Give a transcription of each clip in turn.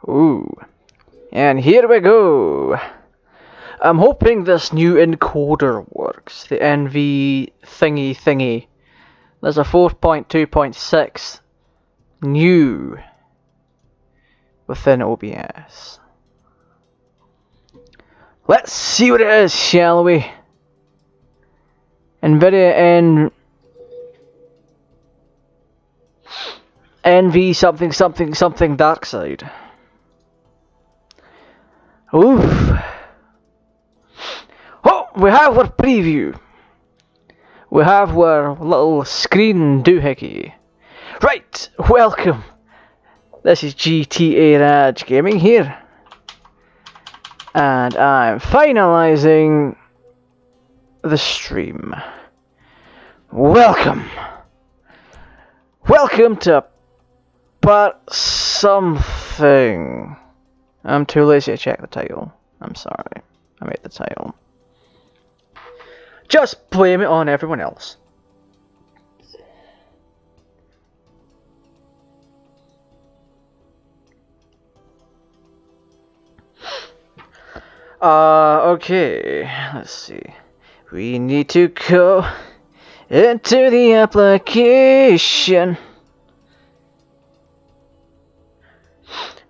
Ooh. And here we go. I'm hoping this new encoder works. The NV thingy. There's a 4.2.6 new within OBS. Let's see what it is, shall we? NVIDIA NV something dark side. Oof. Oh, we have our preview. We have our little screen doohickey. Right, welcome. This is GTArajgaming here. And I'm finalizing the stream. Welcome. Welcome to part something. I'm too lazy to check the title. I'm sorry. I made the title. Just blame it on everyone else. Okay, let's see. We need to go into the application.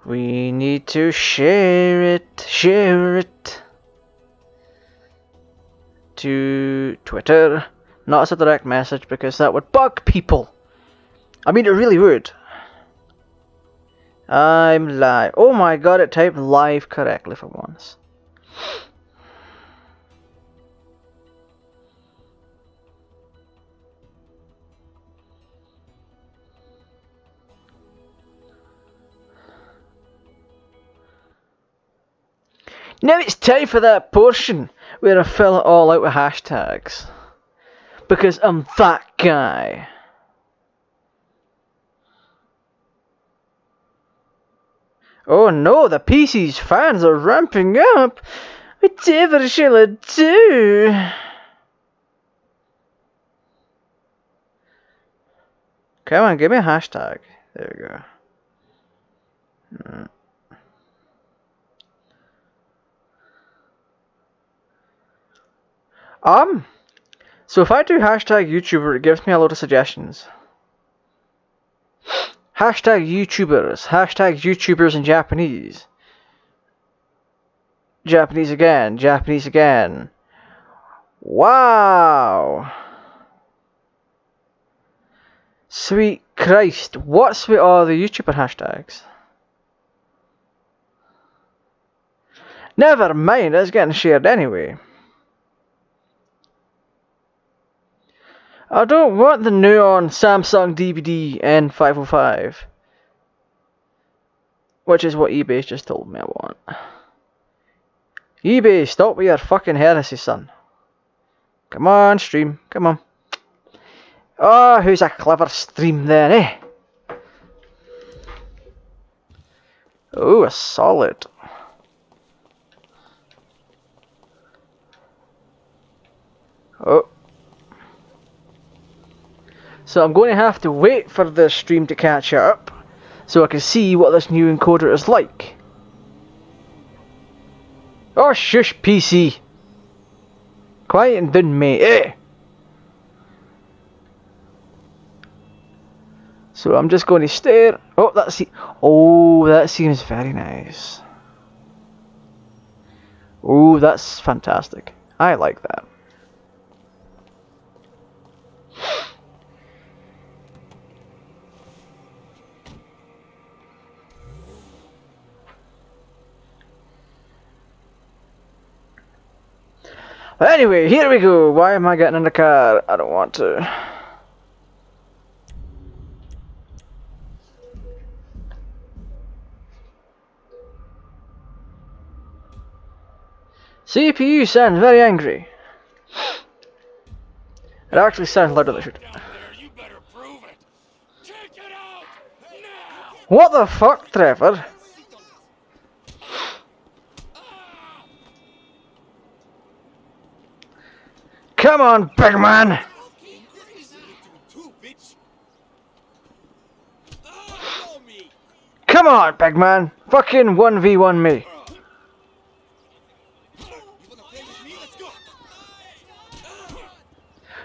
We need to share it to Twitter. Not as a direct message because that would bug people. I mean, it really would. I'm live. Oh my god, it typed live correctly for once. Now it's time for that portion where I fill it all out with hashtags. Because I'm that guy. Oh no, the PC's fans are ramping up. Whatever shall I do? Come on, give me a hashtag. There we go. So if I do hashtag YouTuber, it gives me a lot of suggestions. Hashtag YouTubers. Hashtag YouTubers in Japanese. Japanese again. Wow! Sweet Christ, what's with all the YouTuber hashtags? Never mind, it's getting shared anyway. I don't want the neon Samsung DVD N505. Which is what eBay just told me I want. eBay, stop with your fucking heresy, son. Come on, stream. Come on. Oh, who's a clever stream then, eh? Oh, a solid. Oh. So I'm going to have to wait for the stream to catch up so I can see what this new encoder is like. Oh, shush, PC. Quiet and down, mate, eh? So I'm just going to stare. Oh, that seems very nice. Oh, that's fantastic. I like that. Anyway, here we go. Why am I getting in the car? I don't want to. CPU sounds very angry. It actually sounds louder than it should. What the fuck, Trevor? Come on, big man! Come on, big man. Fucking 1v1 me.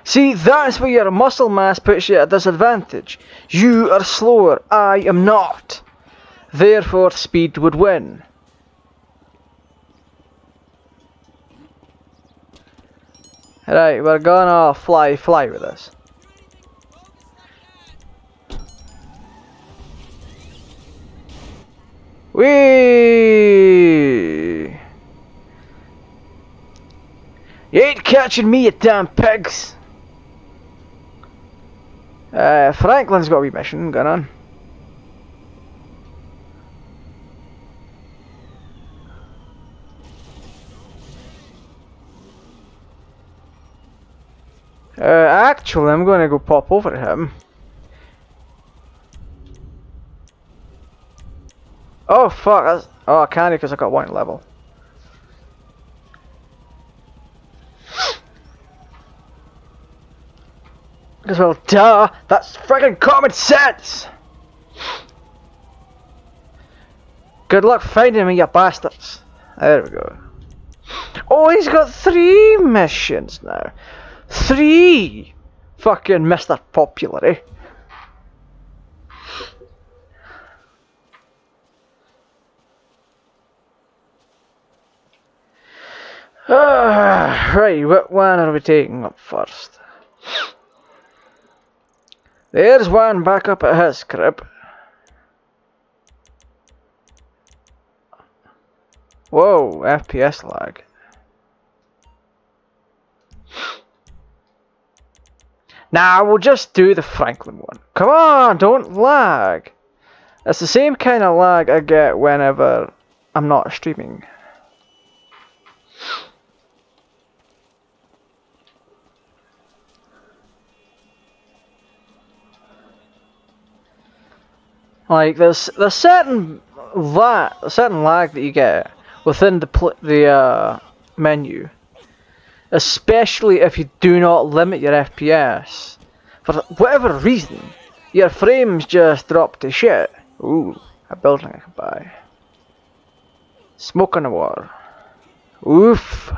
See, that's where your muscle mass puts you at a disadvantage. You are slower, I am not. Therefore, speed would win. Right, we're gonna fly with this. Whee! You ain't catching me, you damn pigs! Franklin's got a wee mission going on. Actually, I'm gonna go pop over to him. Oh fuck, I can't because I got one level. Because, well, duh, that's friggin' common sense! Good luck finding me, you bastards. There we go. Oh, he's got 3 missions now. 3! Fucking Mr. Popular, eh? Right, what one are we taking up first? There's one back up at his crib. Whoa, FPS lag. Nah, we'll just do the Franklin one. Come on, don't lag. It's the same kind of lag I get whenever I'm not streaming. Like there's certain lag that you get within the menu, especially if you do not limit your FPS. For whatever reason, your frames just drop to shit. Ooh, a building I can buy. Smoke on the water. Oof.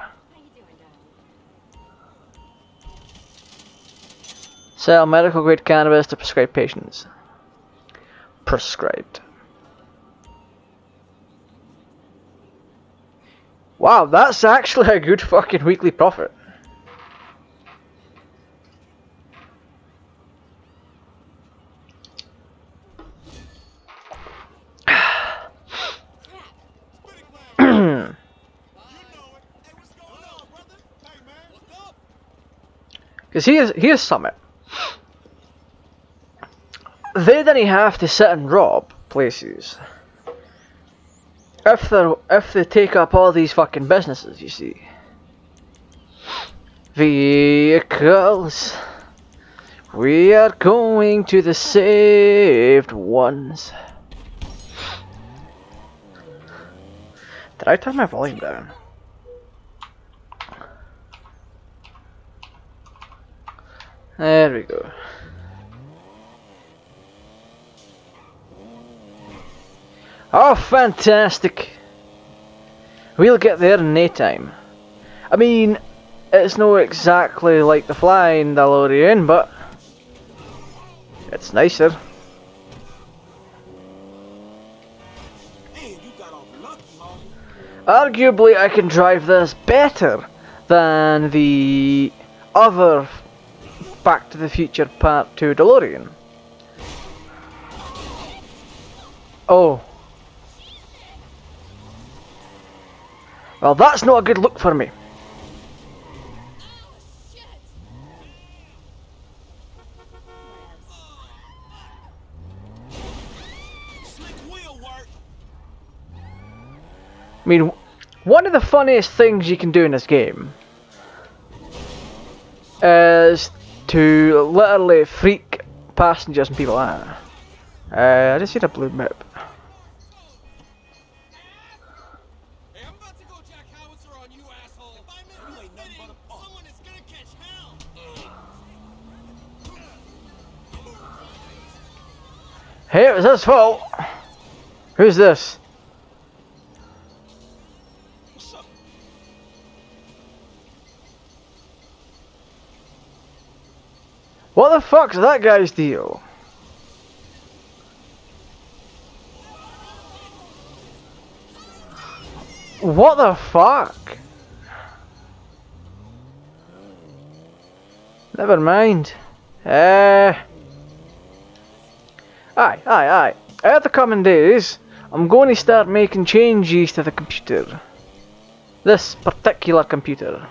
Sell medical grade cannabis to prescribed patients. Prescribed. Wow, that's actually a good fucking weekly profit. Because here's something. They didn't have to sit and rob places. If they take up all these fucking businesses, you see. Vehicles. We are going to the saved ones. Did I turn my volume down? There we go. Oh, fantastic! We'll get there in no time. I mean, it's not exactly like the flying DeLorean, but it's nicer. Arguably, I can drive this better than the other Back to the Future Part 2 DeLorean. Oh. Well, that's not a good look for me. I mean, one of the funniest things you can do in this game is to literally freak passengers and people out. I just seen a blue map. Hey, it was his fault. Who's this? What's up? What the fuck's that guy's deal? What the fuck? Never mind. Aye. At the coming days, I'm going to start making changes to the computer. This particular computer.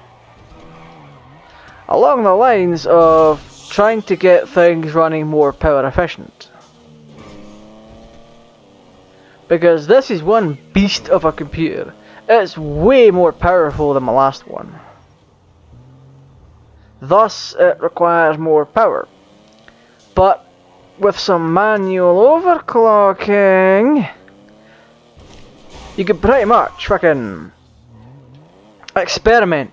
Along the lines of trying to get things running more power efficient. Because this is one beast of a computer. It's way more powerful than my last one. Thus, it requires more power. But with some manual overclocking, you could pretty much fucking experiment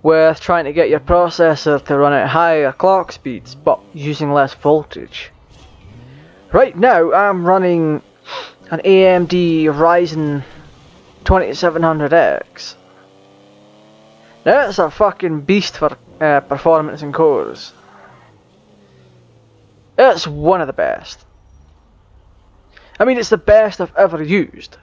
with trying to get your processor to run at higher clock speeds, but using less voltage. Right now, I'm running an AMD Ryzen 2700X. Now, it's a fucking beast for performance and cores. It's one of the best. I mean, it's the best I've ever used.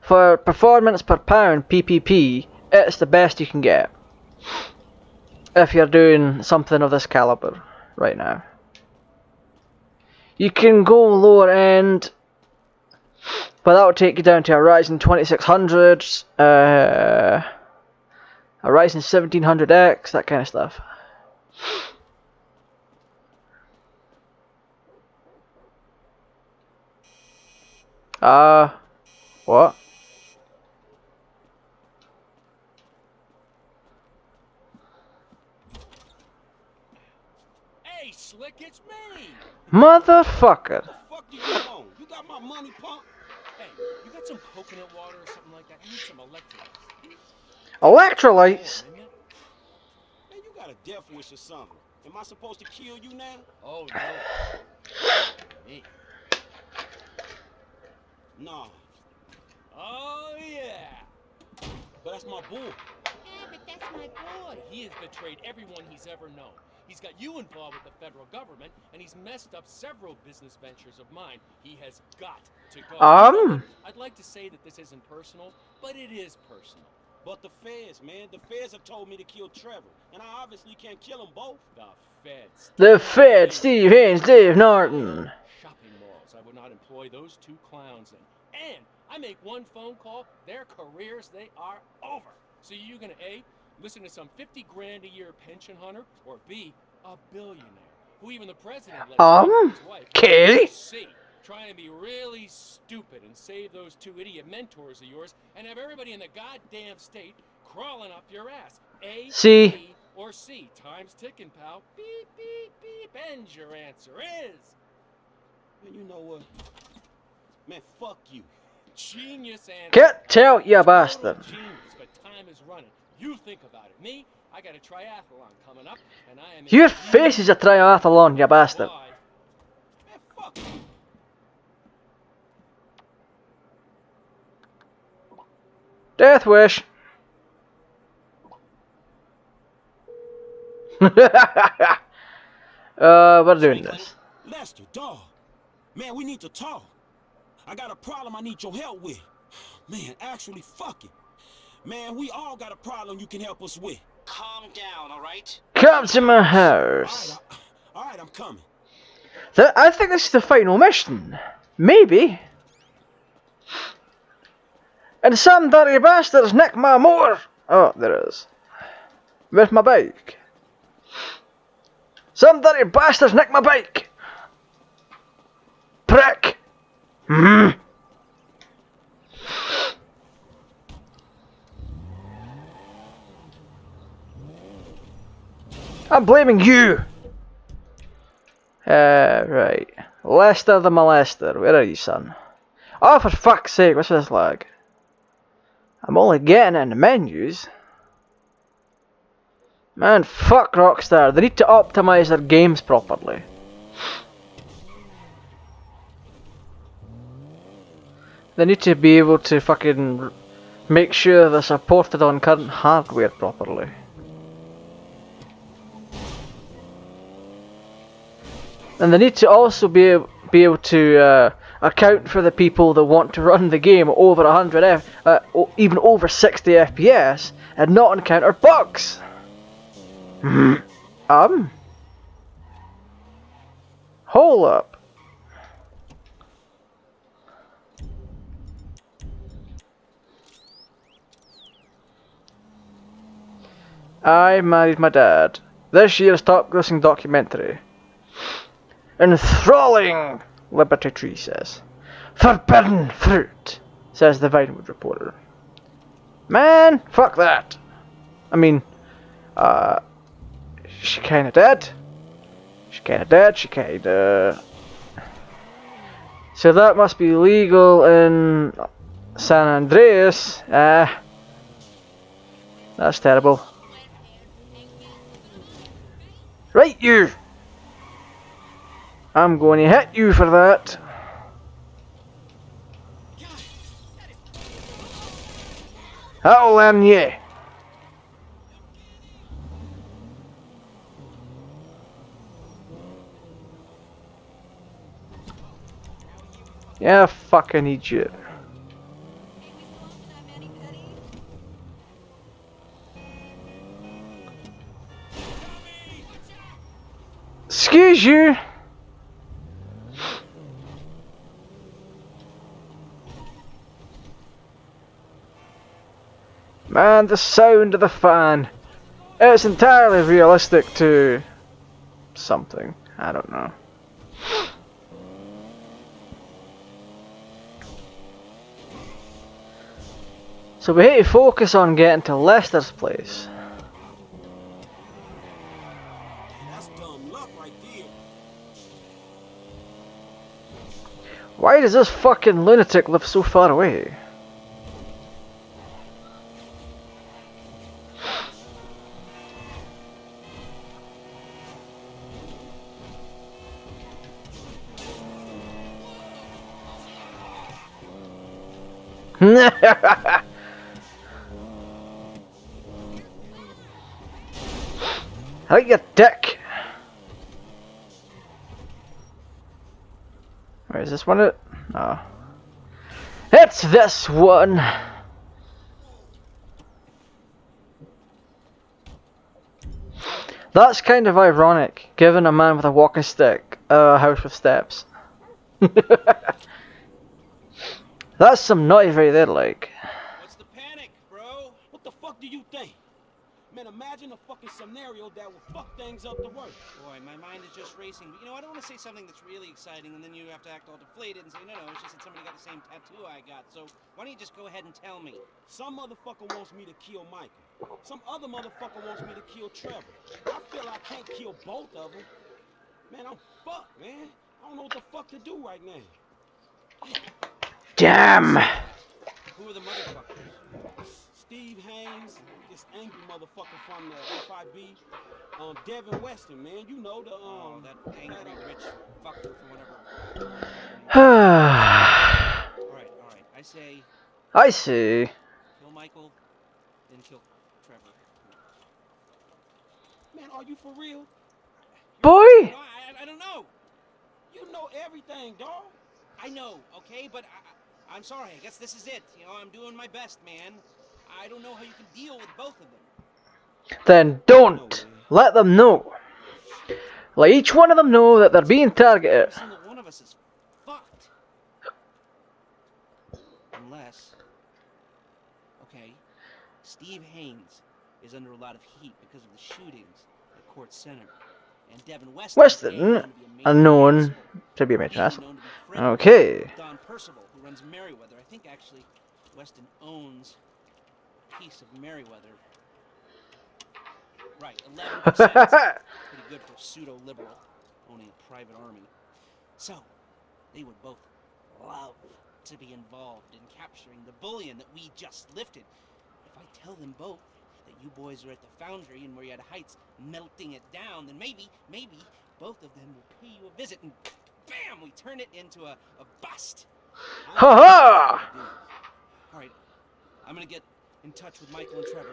For performance per pound PPP, it's the best you can get. If you're doing something of this caliber right now. You can go lower end, but that would take you down to a Ryzen 2600, a Ryzen 1700X, that kind of stuff. What? Hey, Slick, it's me! Motherfucker. What the fuck do you want? You got my money, punk? Hey, you got some coconut water or something like that? I need some electrolytes. Electrolytes? Man, you got a death wish or something. Am I supposed to kill you now? Oh, no. Me. Nah, Oh, yeah. but that's my boy. Yeah, but that's my boy. He has betrayed everyone he's ever known. He's got you involved with the federal government, and he's messed up several business ventures of mine. He has got to go. I'd like to say that this isn't personal, but it is personal. But the feds, man, the feds have told me to kill Trevor, and I obviously can't kill them both. The feds. The Fed, Steve Haynes, Dave Norton. Shopping malls. I would not employ those two clowns in. And I make one phone call, their careers, they are over. So you're gonna A, listen to some 50 grand a year pension hunter, or B, a billionaire, who even the president lets his wife. Okay. C, trying to be really stupid and save those two idiot mentors of yours and have everybody in the goddamn state crawling up your ass. A, C. B, or C. Time's ticking, pal. Beep, beep, beep. And your answer is... Man, you know what? Man, fuck you. Genius answer. Get out, you bastard. Genius, but time is running. You think about it. Me, I got a triathlon coming up, and I am... Your face is a triathlon, you bastard. Why? Man, fuck you. Death wish. We're doing this. Lester, dawg. Man, we need to talk. I got a problem I need your help with. Man, actually, fuck it. Man, we all got a problem you can help us with. Calm down, all right? Come to my house. All right, I'm coming. I think this is the final mission. Maybe. And some dirty bastards nick my motor. Oh, there is. Where's my bike? Some dirty bastards nick my bike. Prick. Hmm. I'm blaming you. Right. Lester the molester. Where are you, son? Oh, for fuck's sake, what's this lag? I'm only getting it in the menus. Man, fuck Rockstar. They need to optimize their games properly. They need to be able to fucking make sure they're supported on current hardware properly. And they need to also be able to account for the people that want to run the game over 100 even over 60 FPS and not encounter bugs. Hold up. I married my dad. This year's top grossing documentary. Enthralling, Liberty Tree says. Forbidden fruit, says the Vinewood reporter. Man, fuck that. I mean, she kinda dead. She kinda... So that must be legal in San Andreas. That's terrible. Right, you! I'm going to hit you for that. That'll learn you. Yeah, fucking idiot. Excuse you. Man, the sound of the fan. It's entirely realistic to something. I don't know. So we need to focus on getting to Lester's place. That's dumb luck right there. Why does this fucking lunatic live so far away? How you dick? Wait, is this one it? No. It's this one! That's kind of ironic, given a man with a walking stick, a house with steps. That's some naughty right there, like. What's the panic, bro? What the fuck do you think? Man, imagine a fucking scenario that will fuck things up the worst. Boy, my mind is just racing. But, you know, I don't want to say something that's really exciting, and then you have to act all deflated and say, no, it's just that somebody got the same tattoo I got. So why don't you just go ahead and tell me? Some motherfucker wants me to kill Michael. Some other motherfucker wants me to kill Trevor. I feel I can't kill both of them. Man, I'm fucked, man. I don't know what the fuck to do right now. Damn! Who are the motherfuckers? Steve Haynes, this angry motherfucker from the FIB. Devin Weston, man. You know the that angry rich fucker for whatever. Alright. I say I see. kill Michael, then kill Trevor. man, are you for real? Boy! No, I don't know. You know everything, dog. I know, okay, but I'm sorry. I guess this is it. You know, I'm doing my best, man. I don't know how you can deal with both of them. Then don't! Let them know. Let each one of them know that they're being targeted. Every single one of us is fucked. Unless, okay, Steve Haynes is under a lot of heat because of the shootings at Court Center. And Devin Weston, unknown to be a major asshole. Okay. Don Percival, who runs Merriweather. I think actually Weston owns a piece of Merriweather. Right, 11%. Pretty good for pseudo-liberal owning a private army. So, they would both love to be involved in capturing the bullion that we just lifted. If I tell them both that you boys are at the foundry and Marietta Heights melting it down, then maybe both of them will pay you a visit and bam, we turn it into a bust. Ha ha! All right, I'm gonna get in touch with Michael and Trevor.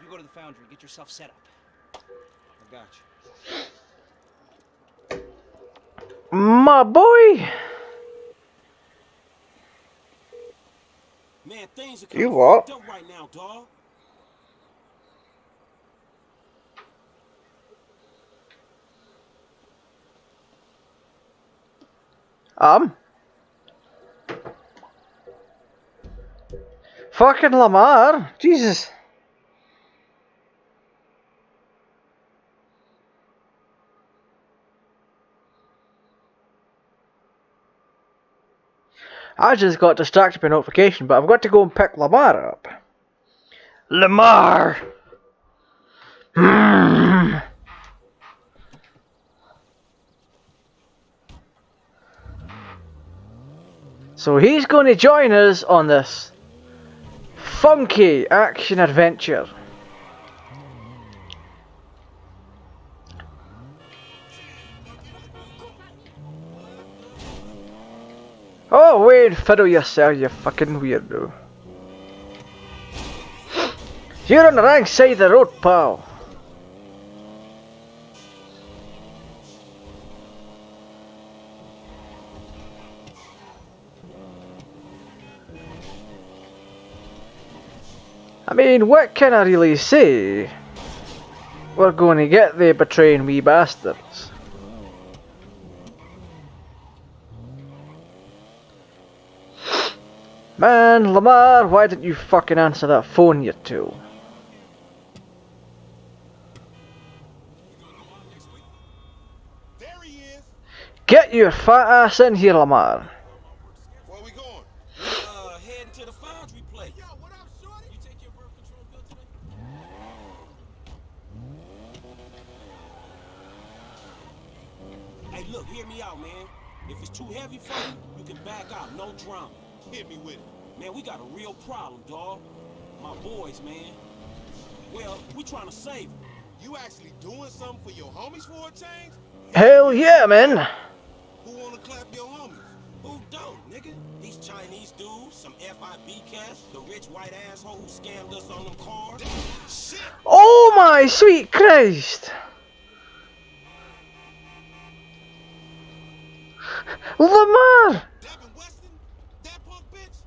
You go to the foundry, get yourself set up. I got you. My boy! Man, things are You kind of what? fucked up right now, dawg. Fucking Lamar! Jesus! I just got distracted by notification, but I've got to go and pick Lamar up. Lamar! Mm. So he's going to join us on this funky action adventure. Oh wait, fiddle yourself, you fucking weirdo. You're on the wrong side of the road, pal. I mean, what can I really say? We're going to get the betraying wee bastards. Man, Lamar, why didn't you fucking answer that phone, you two? There he is. Get your fat ass in here, Lamar. Where we going? Heading to the foundry place. Yo, what up, shorty? You take your birth control pill today? Hey, look, hear me out, man. If it's too heavy for you, you can back out, no drama. Hit me with it. Man, we got a real problem, dawg. My boys, man. Well, we trying to save them. You actually doing something for your homies for a change? Hell yeah, man. Who wanna clap your homies? Who don't, nigga? These Chinese dudes, some FIB cats, the rich white asshole who scammed us on them cars. Shit! Oh my sweet Christ. Lamar! Devin Weston? That punk bitch?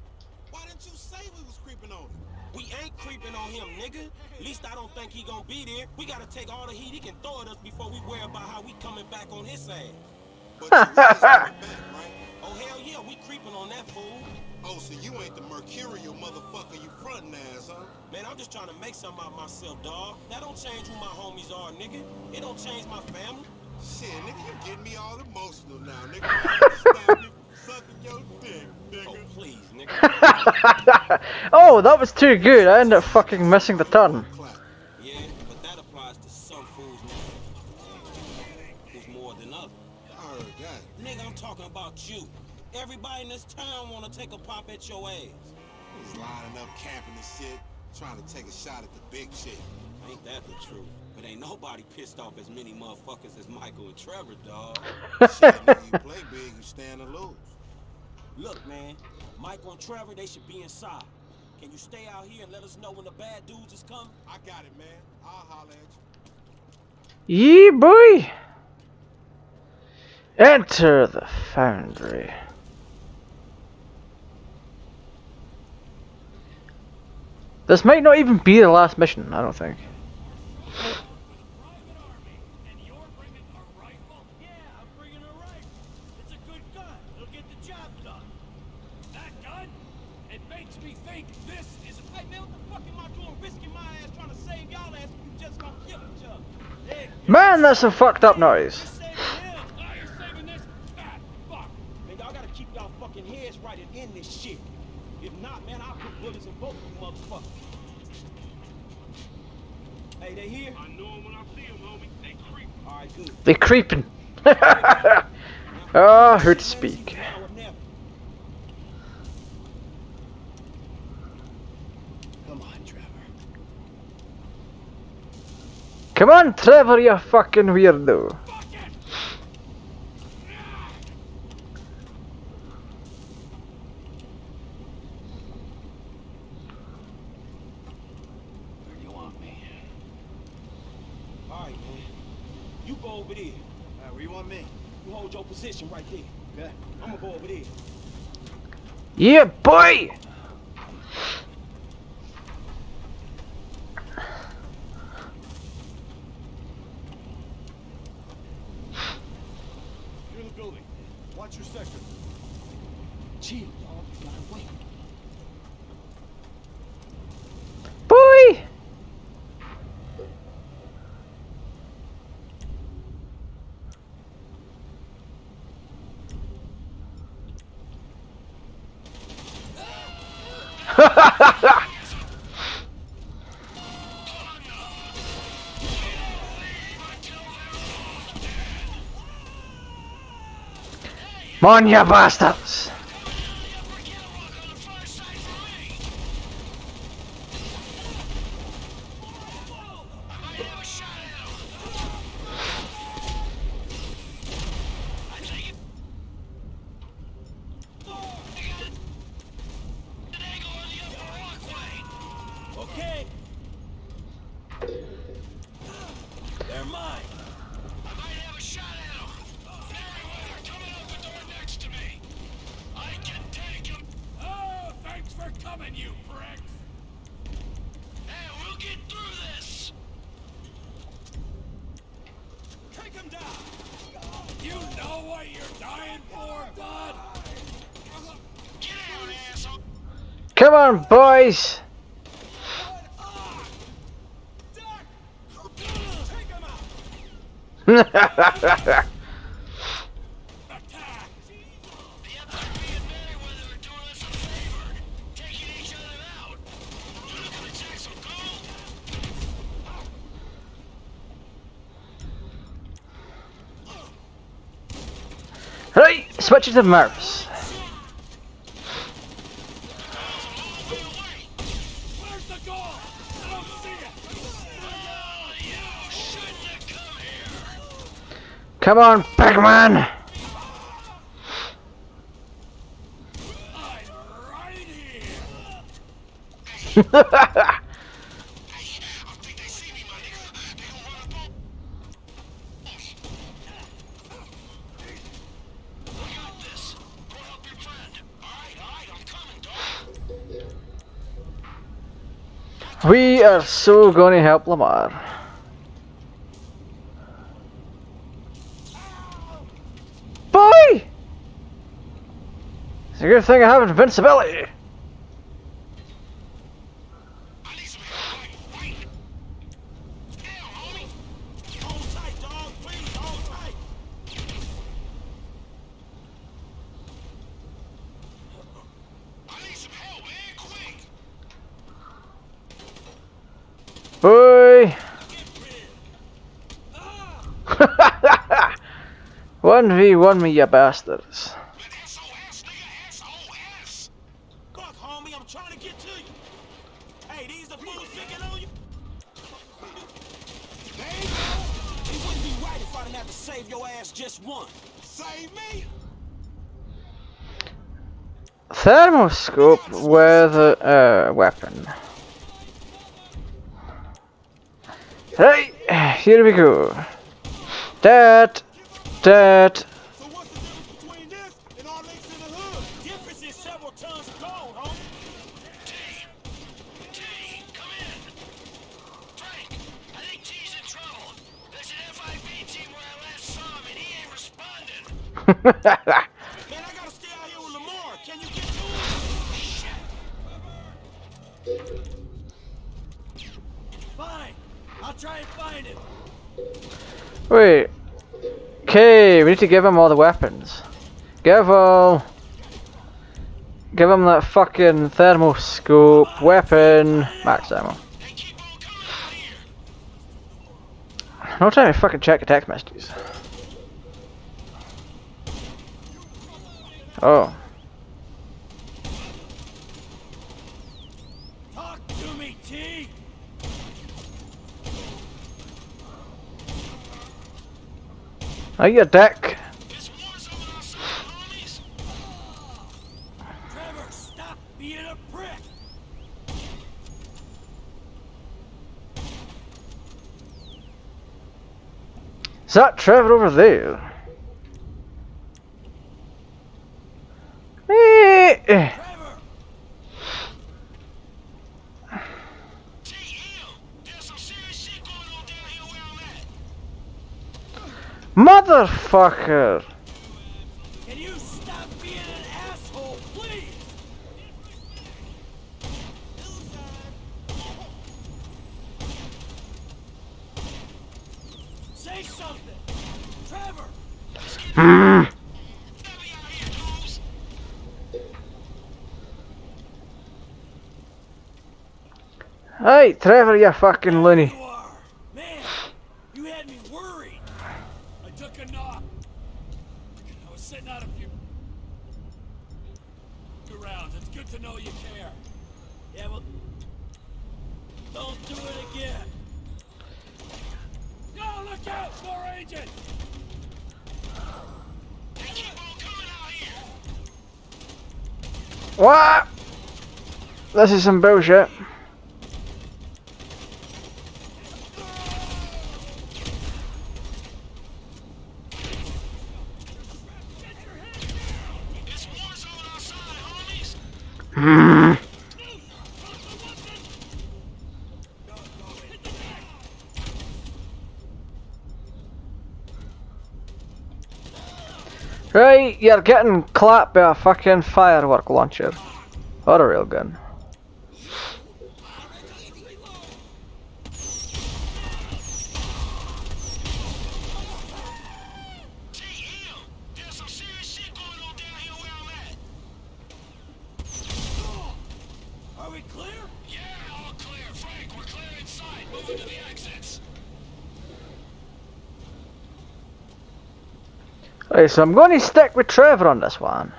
Why didn't you say we was creeping on him? We ain't creeping on him, nigga. At least I don't think he gonna be there. We gotta take all the heat he can throw at us before we worry about how we coming back on his ass. But you is coming back, right? Oh, hell yeah, we creeping on that fool. Oh, so you ain't the mercurial motherfucker you frontin' as, huh? Man, I'm just trying to make something out of myself, dawg. That don't change who my homies are, nigga. It don't change my family. Shit, nigga, you getting me all emotional now, nigga. Stop me from sucking your dick, Oh, nigga. please, nigga. Oh, that was too good. I ended up fucking missing the turn. Clap. Yeah, but that applies to some fools who's more than others. I heard that. Nigga, I'm talking about you. Everybody in this town wanna take a pop at your ass. He's lining up, camping and shit, trying to take a shot at the big chick. Ain't that the truth? But ain't nobody pissed off as many motherfuckers as Michael and Trevor, dawg. Shit, nigga, you play big, you stand to lose. Look, man, Michael and Trevor, they should be inside. Can you stay out here and let us know when the bad dudes is coming? I got it, man. I'll holler at you. Yeah, boy. Enter the foundry. This might not even be the last mission, I don't think. Man, that's some fucked up noise. Man, y'all gotta keep y'all fucking heads right and end this shit. If not, man, I'll put bullets in both of you motherfuckers. Hey, they here? I know them when I see them, homie. They creep. Alright, good. They creeping. Ah, who to speak. Come on, Trevor. Come on, Trevor, you fucking weirdo. Where do you want me? All right, man. You go over there. Where you want me? You hold your position right there. Okay. I'm gonna go over there. Yeah, boy! You're in the building. Watch your sector. Chill, dog. Gotta wait. Boy! Come on, you bastards! Okay. They're mine. I might have a shot at him. Meriwether coming out the door next to me. I can take him. Oh, thanks for coming, you prick. Hey, we'll get through this. Take him down. You know what you're dying for, bud? Get out, asshole. Come on, boys! Duck. Take him out. Attack. The FRB and Meriwether are doing us a favor, taking each other out. You looking to take some gold? Right, switch it to Murphs. Where's the goal? I don't see it. Oh, you shouldn't have come here. Come on, big man! I'm right here. I think they see me, my nigga. They gonna run up on. We got this. Go help your friend. All right, I'm coming, dog. We are so gonna help Lamar. Boy! It's a good thing I have invincibility. I need some help. Right. Hell, homie. Hold tight, dog. Please, hold tight. I need some help, man. Quick. Boy! Get rid. 1v1 me, you bastards. But SOS, nigga. SOS. Fuck, homie. I'm trying to get to you. Hey, these the fools picking on you. There you go. It wouldn't be right if I didn't have to save your ass just one. Save me? Thermoscope with a weapon. Right, here we go. That. So what's the difference between this and our links in the hood? Difference is several tons of gold, homie. T, come in. Frank, I think T's in trouble. There's an FIB team where I last saw him and he ain't responding. Man, I gotta stay out here with Lamar. Can you get to him? Shit. Fine. I'll try and find him. Wait. Okay, we need to give him all the weapons. Give him that fucking thermoscope, weapon, max ammo. Hey, keep on coming out here. No time to fucking check the text messages. Oh. Talk to me, T. Oh, you dick. Trevor, stop being a prick! Is that Trevor over there? Trevor! Motherfucker! Can you stop being an asshole, please? Say something! Trevor! Mm. Hey, Trevor, you fucking loony. You are! Man, you had me worried! I took a knock. I was sitting out a few rounds. It's good to know you care. Yeah, well, don't do it again! No, look out! More agents! What? This is some bullshit. Hmm. Right, you're getting clapped by a fucking firework launcher. Or a real gun. Are we clear? Yeah, all clear. Frank, we're clear inside. Moving to the exits. Right, so I'm going to stick with Trevor on this one.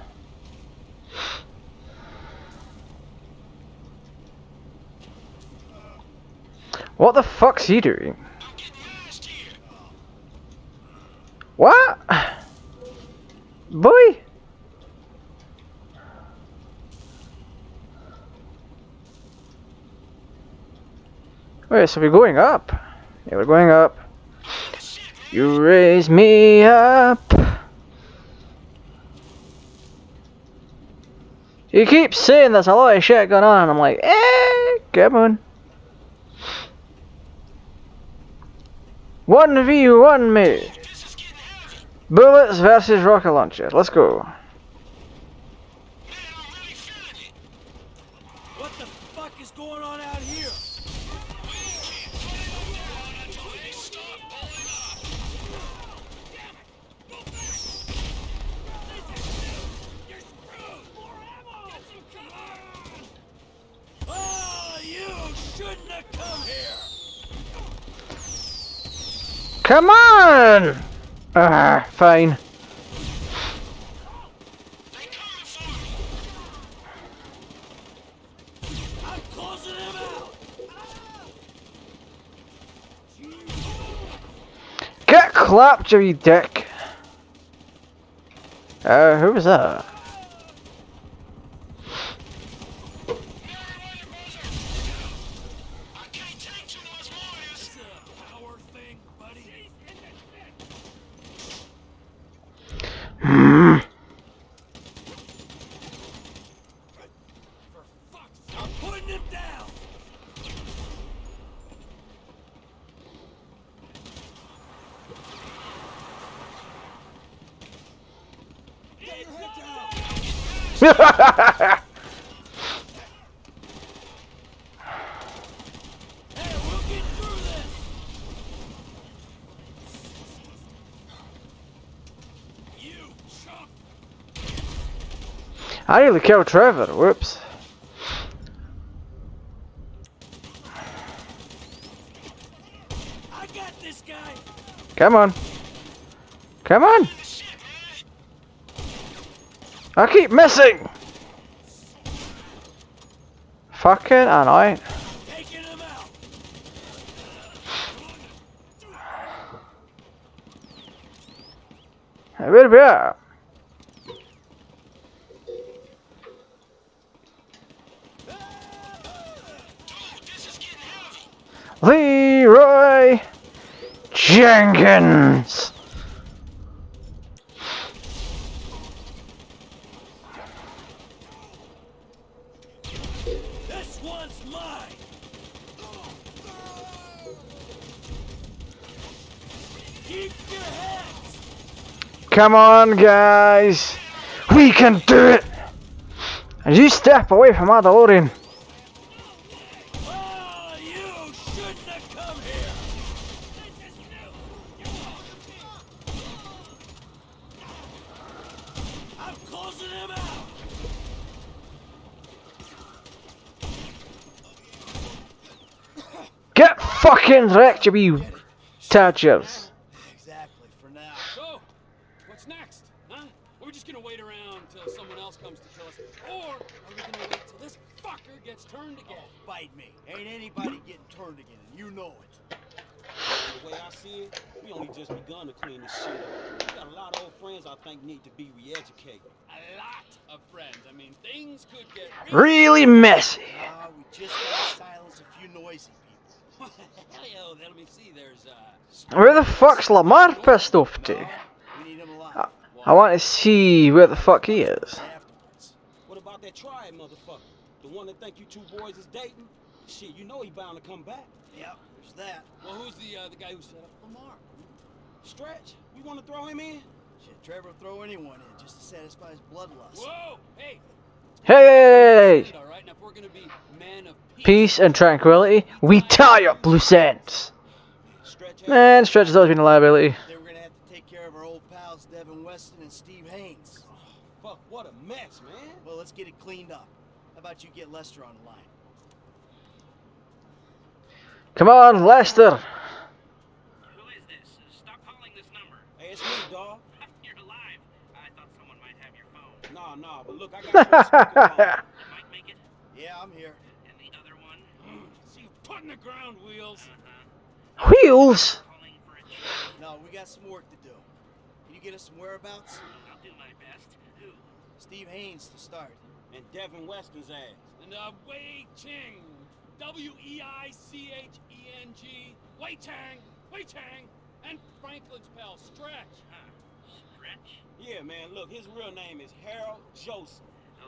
What the fuck's he doing? I'm getting mashed here. What? Boy? Wait, so we're going up? Yeah, we're going up. You raise me up. You keep saying there's a lot of shit going on, and I'm like, come on. 1v1 me. Bullets versus rocket launcher. Let's go. What the fuck is going on out here? Oh, you shouldn't have come here! Come on! Ah, fine. I'm closing him out! Get clapped, you dick. Who was that? Hmm. I'm putting him down! Get your head down! Hey, we'll get through this! You chump! I nearly killed Trevor. Whoops. I got this guy! Come on. Come on. I keep missing. Fucking annoying. Taking him out! where are we at? Leroy Jenkins. This one's mine. Keep your heads. Come on, guys. We can do it. And you step away from my DeLorean. Oh, you shouldn't have come here. I'm closing him out. Get fucking wrecked, you wee tadgers. Exactly, for now. So, what's next? Huh? Are we just gonna wait around till someone else comes to kill us? Or are we gonna wait till this fucker gets turned again? Bite me. Ain't anybody getting turned again, and you know it. The way I see it, we only just begun to clean this shit up. We got a lot of old friends I think need to be re-educated. A lot of friends. I mean, things could get Really messy. We just gotta silence a few noisy people. Hell, let me see. There's Where the fuck's Lamar pissed off to? We need him alive. I want to see where the fuck he is. Afterwards. What about that triad motherfucker? The one that think you two boys is dating? Shit, you know he bound to come back. Yep, there's that. Well, who's the guy who set up Lamar? Stretch, we want to throw him in? Shit, Trevor will throw anyone in just to satisfy his bloodlust. Whoa! Hey! Hey! All right, now if we're gonna be men of Peace and tranquility. We tie up loose ends. Stretch, Man, Stretch has always been a liability. they were gonna have to take care of our old pals Devin Weston and Steve Haynes. Oh, fuck, what a mess, man. Well, let's get it cleaned up. How about you get Lester on the line? Come on, Lester. who is this? Stop calling this number. Hey, it's me, dawg. You're alive. I thought someone might have your phone. Nah, but look, I got you on speakerphone. Did Mike make it? Yeah, I'm here. And the other one? See you putting the ground wheels. Wheels. Calling for a change. No, we got some work to do. Can you get us some whereabouts? I'll do my best. Who? Steve Haynes to start. And Devin Weston's ass. And Wei Cheng. Weicheng. Wei Cheng. And Franklin's pal, Stretch. Stretch? Yeah, man, look, his real name is Harold Joseph.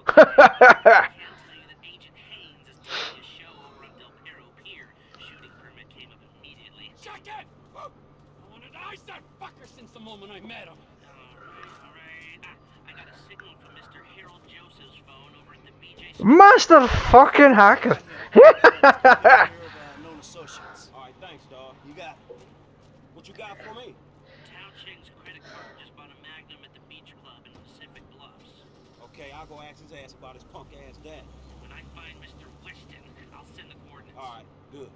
Okay. I can tell you that Agent Haynes is taking a show over on Del Perro Pier. Shooting permit came up immediately. Check it! I wanted to ice that fucker since the moment I met him. Alright. I got a signal from Mr. Harold Joseph's phone over at the BJ. Master fucking hacker. Known associates. All right, thanks, dawg. You got it. What you got for me? Tao Cheng's credit card just bought a Magnum at the beach club in Pacific Bluffs. Okay, I'll go ask his ass about his punk ass dad. When I find Mr. Weston, I'll send the coordinates. All right, good.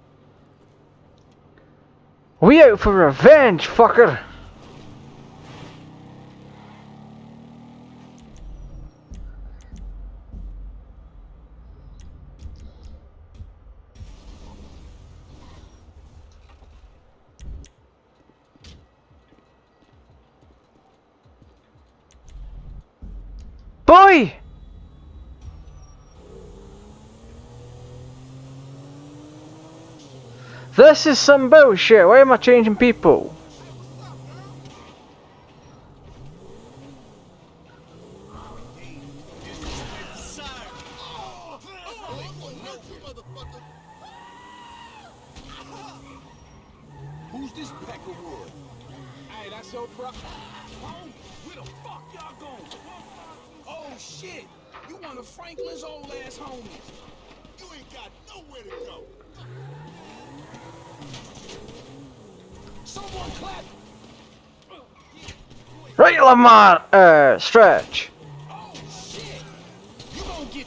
We out for revenge, fucker. Boy! This is some bullshit. Why am I changing people? Who's this peck of wood? Hey, that's your bro. Oh, where the fuck y'all going? Oh, shit. You one of Franklin's old ass homies. You ain't got nowhere to go. Someone clap. Right, Lamar, Stretch. Oh, shit. You gonna get...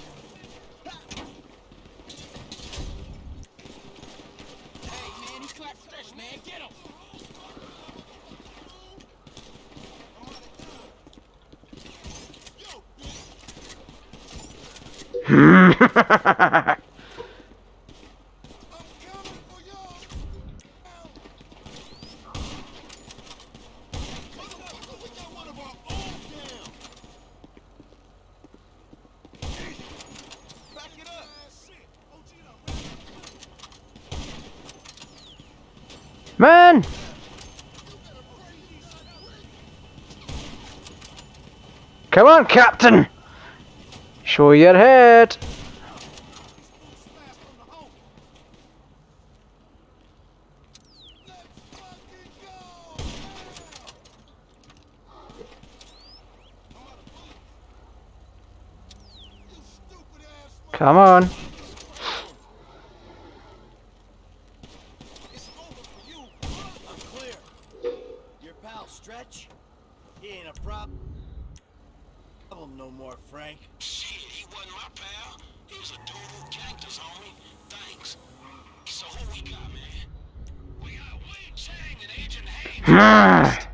Hey, man, he clapped Stretch, man. Get him. I'm coming for y'all. Motherfucker, we got one of our own Man! Come on, Captain! Show your head! Come on. It's over for you. I'm clear. Your pal Stretch? He ain't a problem no more, Frank. Shit, he wasn't my pal. He was a total cactus, homie. Thanks. So who we got, man? We got Wade Chang and Agent Haynes.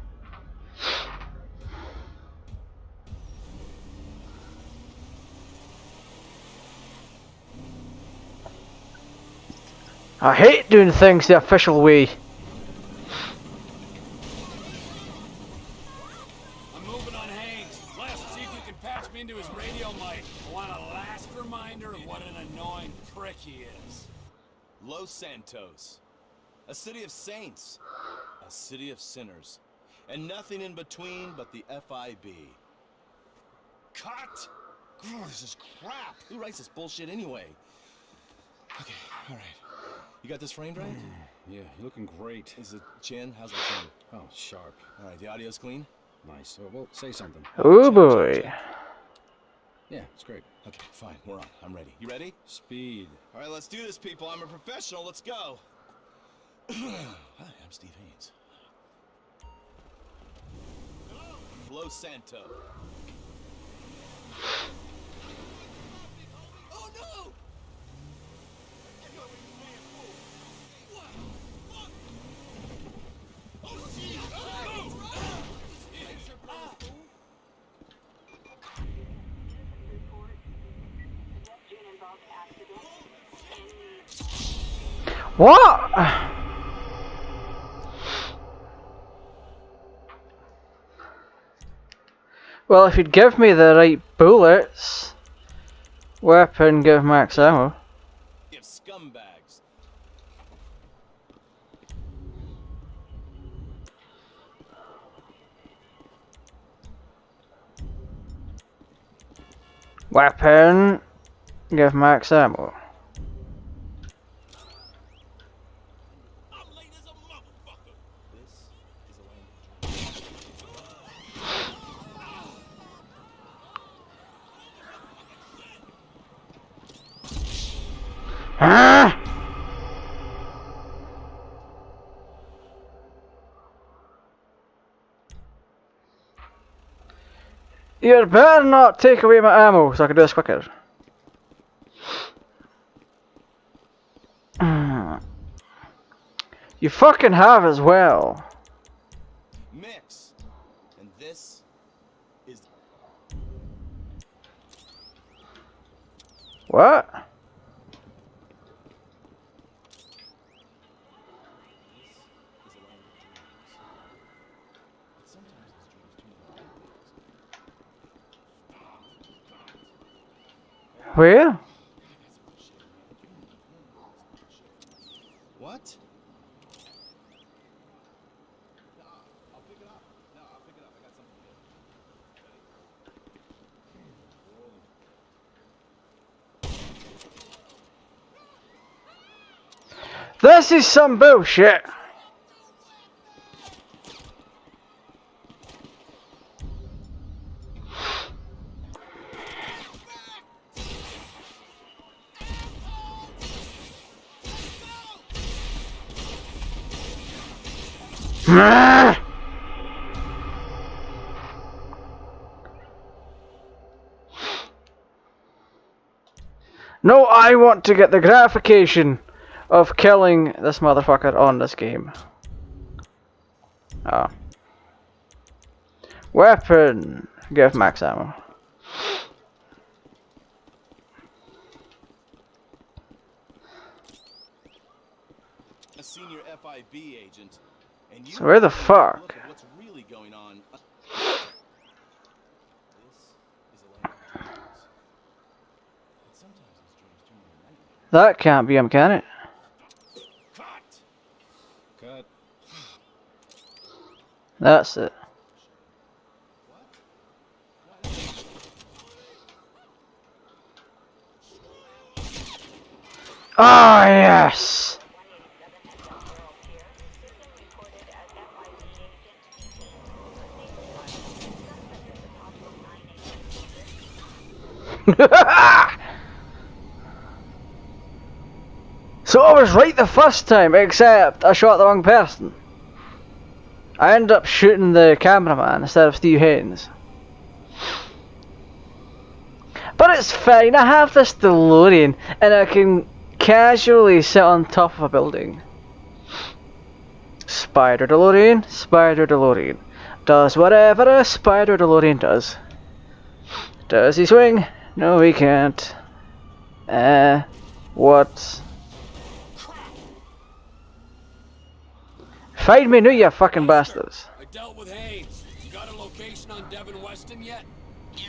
I hate doing things the official way. I'm moving on Haynes. Les, see if you can patch me into his radio mic. I want a last reminder of what an annoying prick he is. Los Santos. A city of saints. A city of sinners. And nothing in between but the FIB. Cut! Oh, this is crap. Who writes this bullshit anyway? Okay, alright. You got this framed right? Yeah, you're looking great. Is it chin? How's the chin? Oh, sharp. Alright, the audio's clean? Nice. Well, say something. Oh boy. Yeah, it's great. Okay, fine, we're on. I'm ready. You ready? Speed. Alright, let's do this, people. I'm a professional. Let's go. Hi, I'm Steve Haynes. Los Santo. Oh no! What? Well, if you'd give me the right bullets, weapon, give max ammo. You have scumbags. Weapon, give max ammo. I'm late as a motherfucker. This is a land of Ah! You better not take away my ammo so I can do this quicker. You fucking have as well. mix. And this is What? Where? what? This is some bullshit. Ah! No, I want to get the gratification of killing this motherfucker on this game. Ah. Weapon. Give max ammo. A senior FIB agent. And you So where the have a fuck? look at what's really going on. This is a land of dreams. But sometimes these dreams turn into nightmares. That can't be him, can it? Cut! Cut. That's it. Ah, yes! So I was right the first time, except I shot the wrong person. I ended up shooting the cameraman instead of Steve Haynes. But it's fine, I have this DeLorean and I can casually sit on top of a building. Spider DeLorean, Spider DeLorean. Does whatever a Spider DeLorean does. Does he swing? No, he can't. What? Find me new, you fucking bastards. I dealt with Haynes. You got a location on Devin Weston yet? Yeah,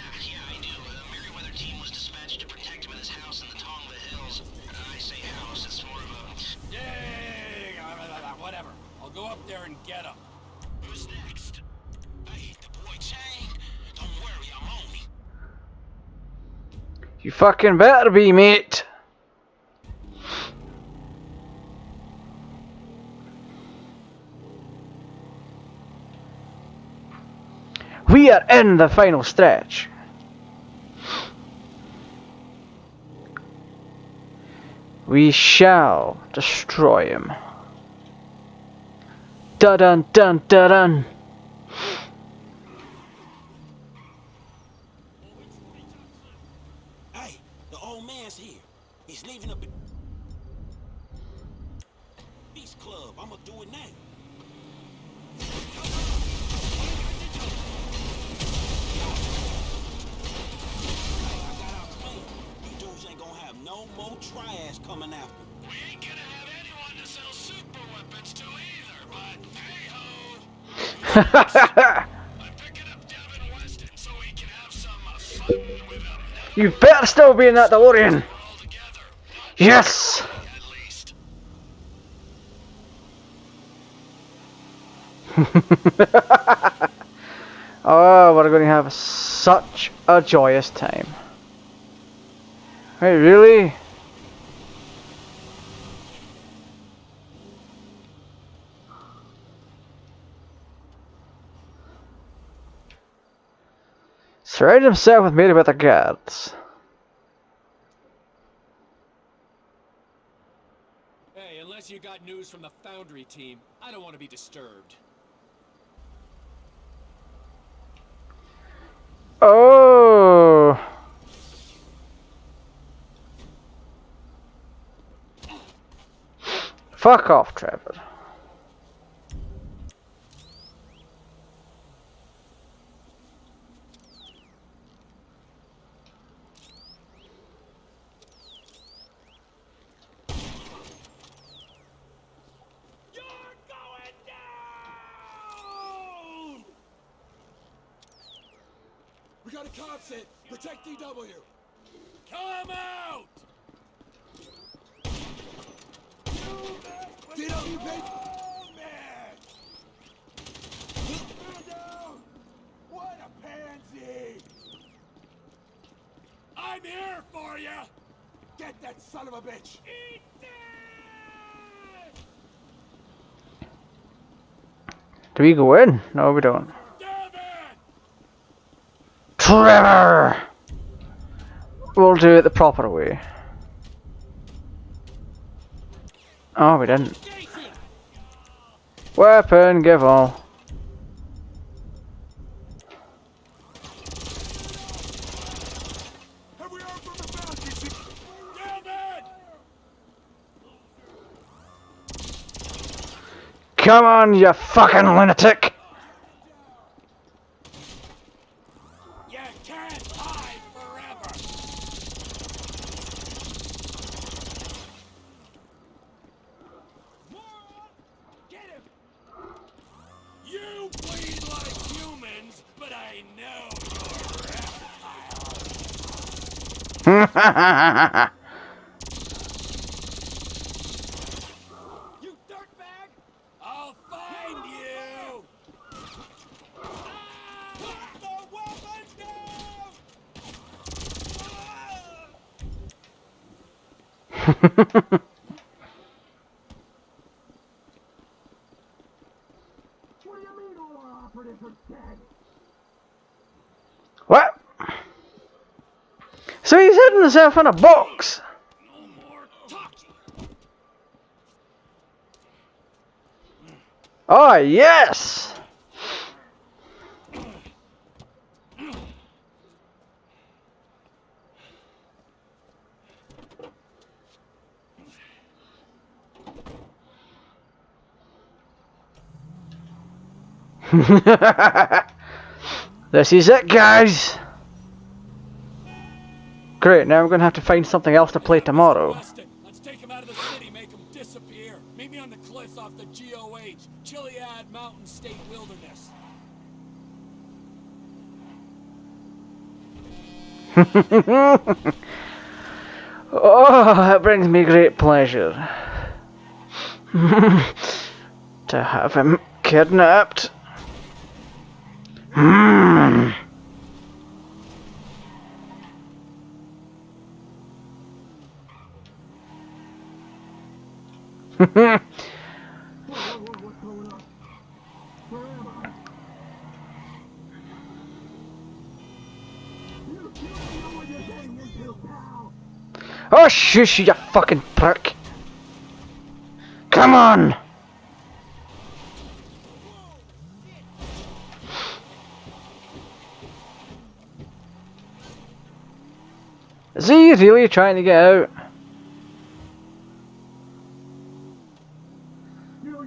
I do. The Merryweather team was dispatched to protect him at his house in the Tonga Hills. I say house, it's more of a... Yeah, whatever. I'll go up there and get him. Who's next? Hey, the boy Chang. Don't worry, I'm on him. You fucking better be, mate. We are in the final stretch. We shall destroy him. Dun dun dun dun. Hey, the old man's here. He's leaving a Beast Club. I'ma do it now. You dudes ain't gonna have no more triads coming after. We ain't gonna have anyone to sell super weapons to either, but hey-ho. I'm picking up Devin Weston so we can have some fun with him. You better still be in that DeLorean. All together, Yes. at least. Oh, we're going to have such a joyous time. Wait, really? Surround himself with Merryweather guards. Hey, unless you got news from the Foundry team, I don't want to be disturbed. Oh. Fuck off, Trevor. We got a concept. Protect DW. Come out! DW, baby! Man! Down! What a pansy! I'm here for you! Get that son of a bitch! Eat this! Do we go in? No, we don't. Devin! Trevor! We'll do it the proper way. Oh, we didn't. Weapon, give all. Have we heard from the Foundry team? Devin! Come on, you fucking lunatic! You can't hide forever! Get him! You bleed like humans, but I know you're reptile. You dirtbag! I'll find you! What? So he's hidden himself in a box. No more talking. Oh yes. This is it, guys. Great, now we're gonna have to find something else to play tomorrow. Weston, let's take him out of the city, make him disappear. Meet me on the cliffs off the GOH, Chiliad Mountain State Wilderness. Oh, that brings me great pleasure. To have him kidnapped. Hmm. Oh, shush, you fucking prick. Come on. Is he really trying to get out? You know,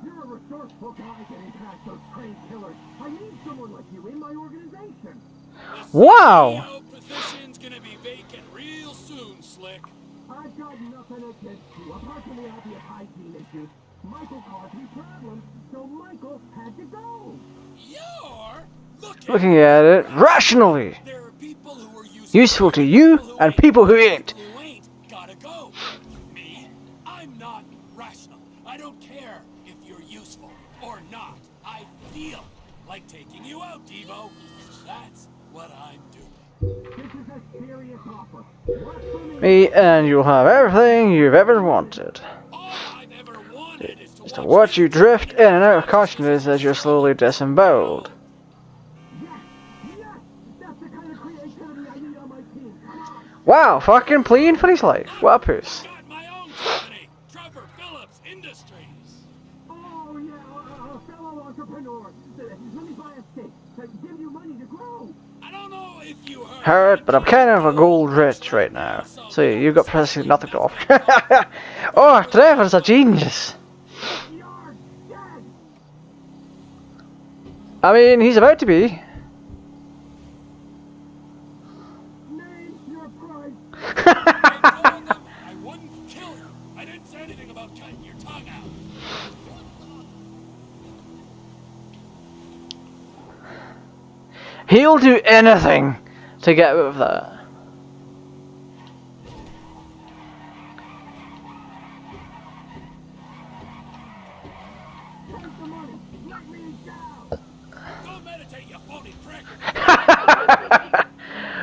you're a resourceful guy getting past those trained killers. I need someone like you in my organization. Wow. CEO position's gonna be vacant real soon, Slick. I've got nothing against you, apart from the obvious hygiene issues. Michael caused me problems, so Michael had to go. You're Looking at it rationally. There are people who are Useful to you and people who ain't. Who ain't gotta go. Me, I'm not rational. I don't care if you're useful or not. I feel like taking you out, Devo. That's what I'm doing. This is a serious offer. Work for me. Me and you'll have everything you've ever wanted. All I've ever wanted is Just to watch you drift in and out of consciousness as you're slowly disemboweled. Yes, yes, that's the kind of creativity I need on my team. Come on. Wow, fucking pleading for his life. What a puss. got my own company, Trevor Phillips Industries. Oh, yeah, a fellow entrepreneur. Let me buy a stake. Give you money to grow. I don't know if you Heard, but I'm kind of a gold rich right now. So you've got practically nothing to offer. Oh, Trevor's a genius. You're dead. I mean, he's about to be. Name your price. I told them I wouldn't kill you. I didn't say anything about cutting your tongue out. He'll do anything to get out of that. Take the money. Let me down. Go meditate, you phony prick.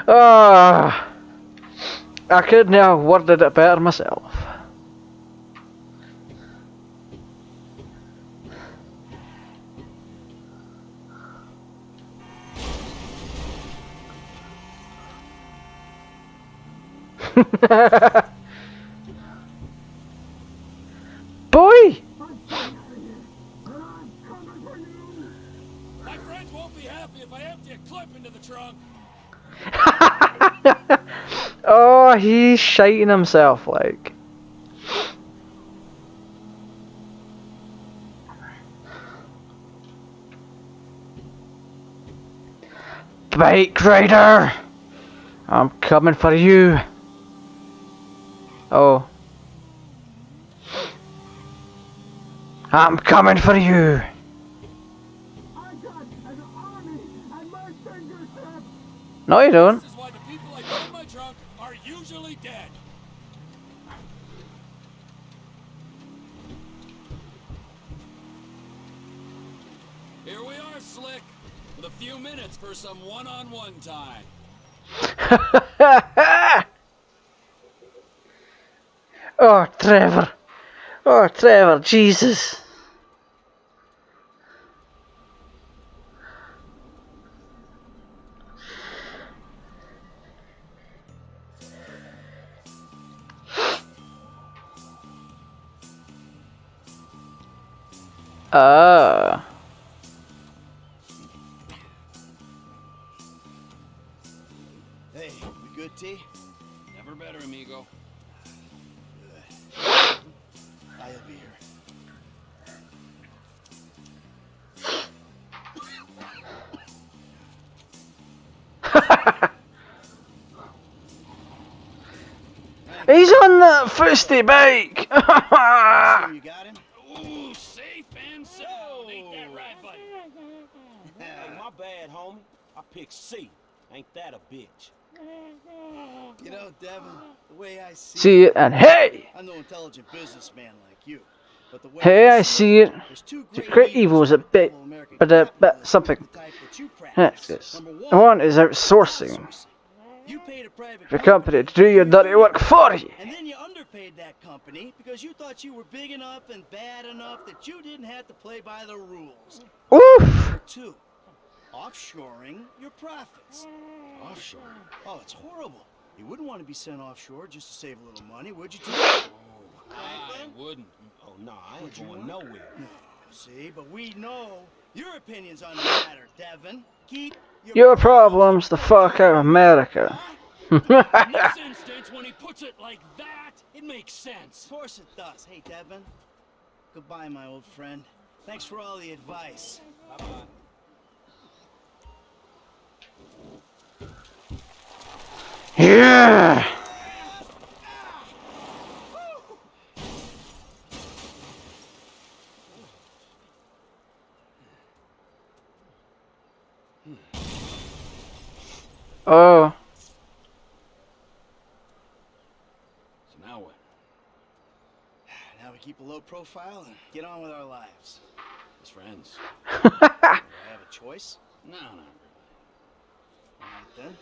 Oh, I couldn't have worded it better myself. Boy! My friends won't be happy if I empty a clip into the trunk. Oh, he's shiting himself like. Bike Rider! I'm coming for you. Oh. I'm coming for you. I got an army at my fingertips. No, you don't. This is why the people I put in my trunk are usually dead. Here we are, Slick, with a few minutes for some one-on-one time. Oh, Trevor. Oh, Trevor, Jesus. Ah. Hey, we good, T? Never better, amigo. Good. I'll be here. He's on that fusty bike. Sure you got him? Ooh, safe and sound. Ain't that right, buddy? Hey, my bad, homie. I picked C. Ain't that a bitch? You know, Devin, the way I See it and hey! I'm no intelligent businessman like you. But the way Hey, I see it. there's two The great great evils evil is a to bit, medieval American but capitalism, something. the type that you That's practice. this. Number One is outsourcing. outsourcing. You paid a private Your company to do your dirty work for you. and then you underpaid that company because you thought you were big enough and bad enough that you didn't have to play by the rules. Oof! Number two, offshoring your profits. Offshore. Oh, it's horrible. You wouldn't want to be sent offshore just to save a little money, would you, Tim? I wouldn't. Oh, nah, I ain't going nowhere. See, but we know your opinions on the matter, Devin. Keep Your problems the fuck out of America. In this instance, when he puts it like that, it makes sense. Of course it does. Hey, Devin. Goodbye, my old friend. Thanks for all the advice. Bye-bye. Yeah! Oh. So now what? Now we keep a low profile and get on with our lives. As friends? Do I have a choice? No, not really. All right, then.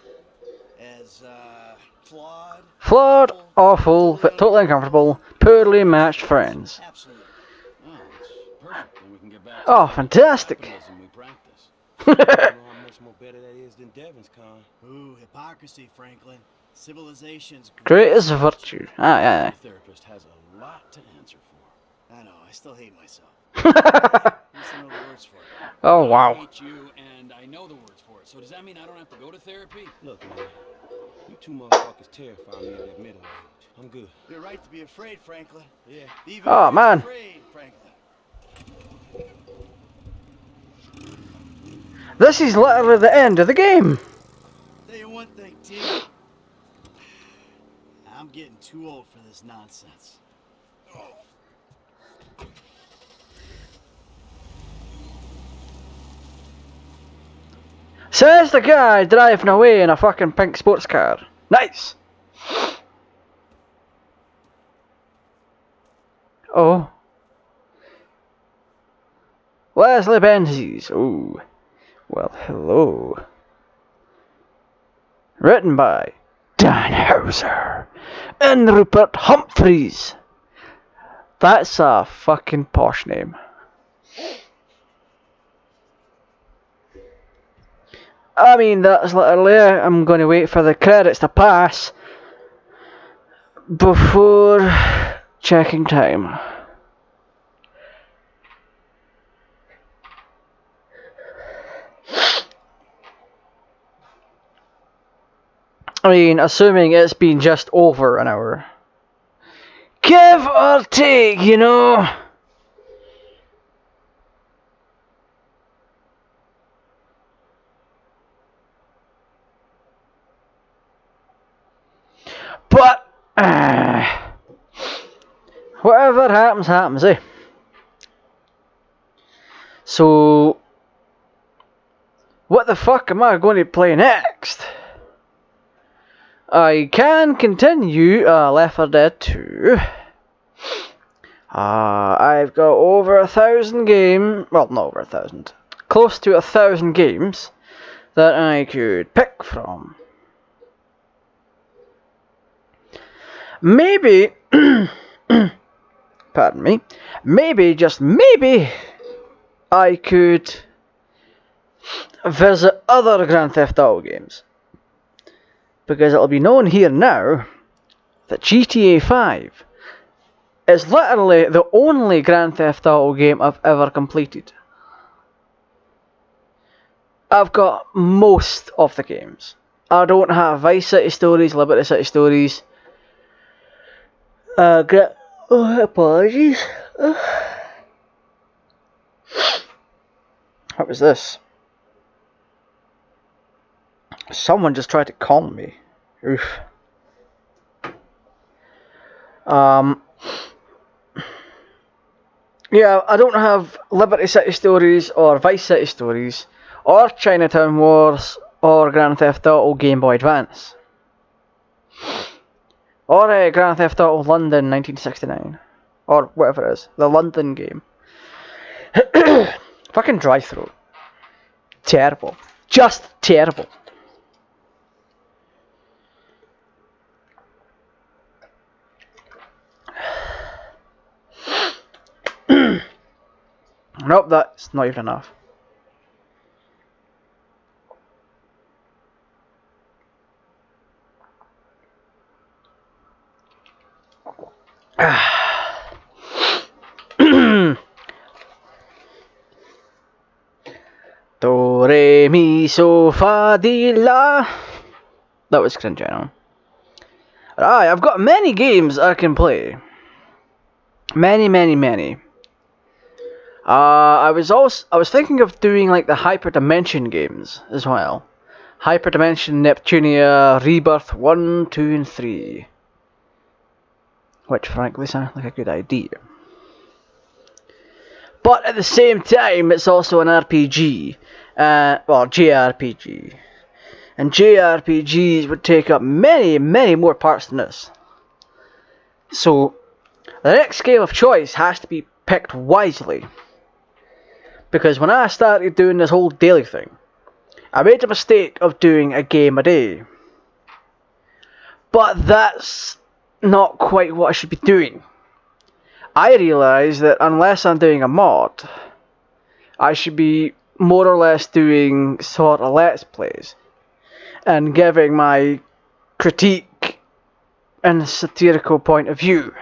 As, flawed... Flawed, awful, totally uncomfortable, poorly matched friends. Absolutely. Oh, it's perfect. Then we can get back Oh, to the fantastic. capitalism we practice. You know how much more better that is than Devin's con. Ooh, hypocrisy, Franklin. Civilization's Greatest virtue. Aye, aye, Your aye. therapist has a lot to answer for. I know, I still hate myself. I used to know the words for it. Oh, I wow. hate you, and I know the words for it. So does that mean I don't have to go to therapy? Look, man, you two motherfuckers terrify me at that middle age. I'm good. You're right to be afraid, Franklin. Yeah. Be Oh, very man. afraid, Franklin. This is literally the end of the game. Tell you one thing, T. I'm getting too old for this nonsense. Says the guy driving away in a fucking pink sports car. Nice. Oh. Leslie Benzies. Oh. Well, hello. Written by Dan Houser and Rupert Humphreys. That's a fucking posh name. I mean, that's literally it. I'm going to wait for the credits to pass before checking time. I mean, assuming it's been just over an hour. Give or take, you know. But, whatever happens, happens, eh? So, what the fuck am I going to play next? I can continue Left 4 Dead 2. I've got over 1,000 games, well, not over 1,000, close to 1,000 games that I could pick from. Maybe pardon me, maybe, just maybe, I could visit other Grand Theft Auto games. Because it'll be known here now that GTA 5 is literally the only Grand Theft Auto game I've ever completed. I've got most of the games. I don't have Vice City Stories, Liberty City Stories. Apologies. What was this? Someone just tried to call me. Oof. Yeah, I don't have Liberty City Stories or Vice City Stories or Chinatown Wars or Grand Theft Auto Game Boy Advance. Or Grand Theft Auto London 1969. Or whatever it is. The London game. Fucking dry throat. Terrible. Just terrible. Nope, that's not even enough. Do, re, mi, so, fa, di, la. That was cringe, I know. Right, I've got many games I can play. Many. I was thinking of doing like the Hyperdimension games as well. Hyperdimension, Neptunia, Rebirth 1, 2, and 3. Which frankly sound like a good idea. But at the same time, it's also an RPG. Well, JRPG. And JRPGs would take up many more parts than this. So, the next game of choice has to be picked wisely. Because when I started doing this whole daily thing, I made the mistake of doing a game a day. But that's not quite what I should be doing. I realise that unless I'm doing a mod, I should be more or less doing sort of let's plays and giving my critique and satirical point of view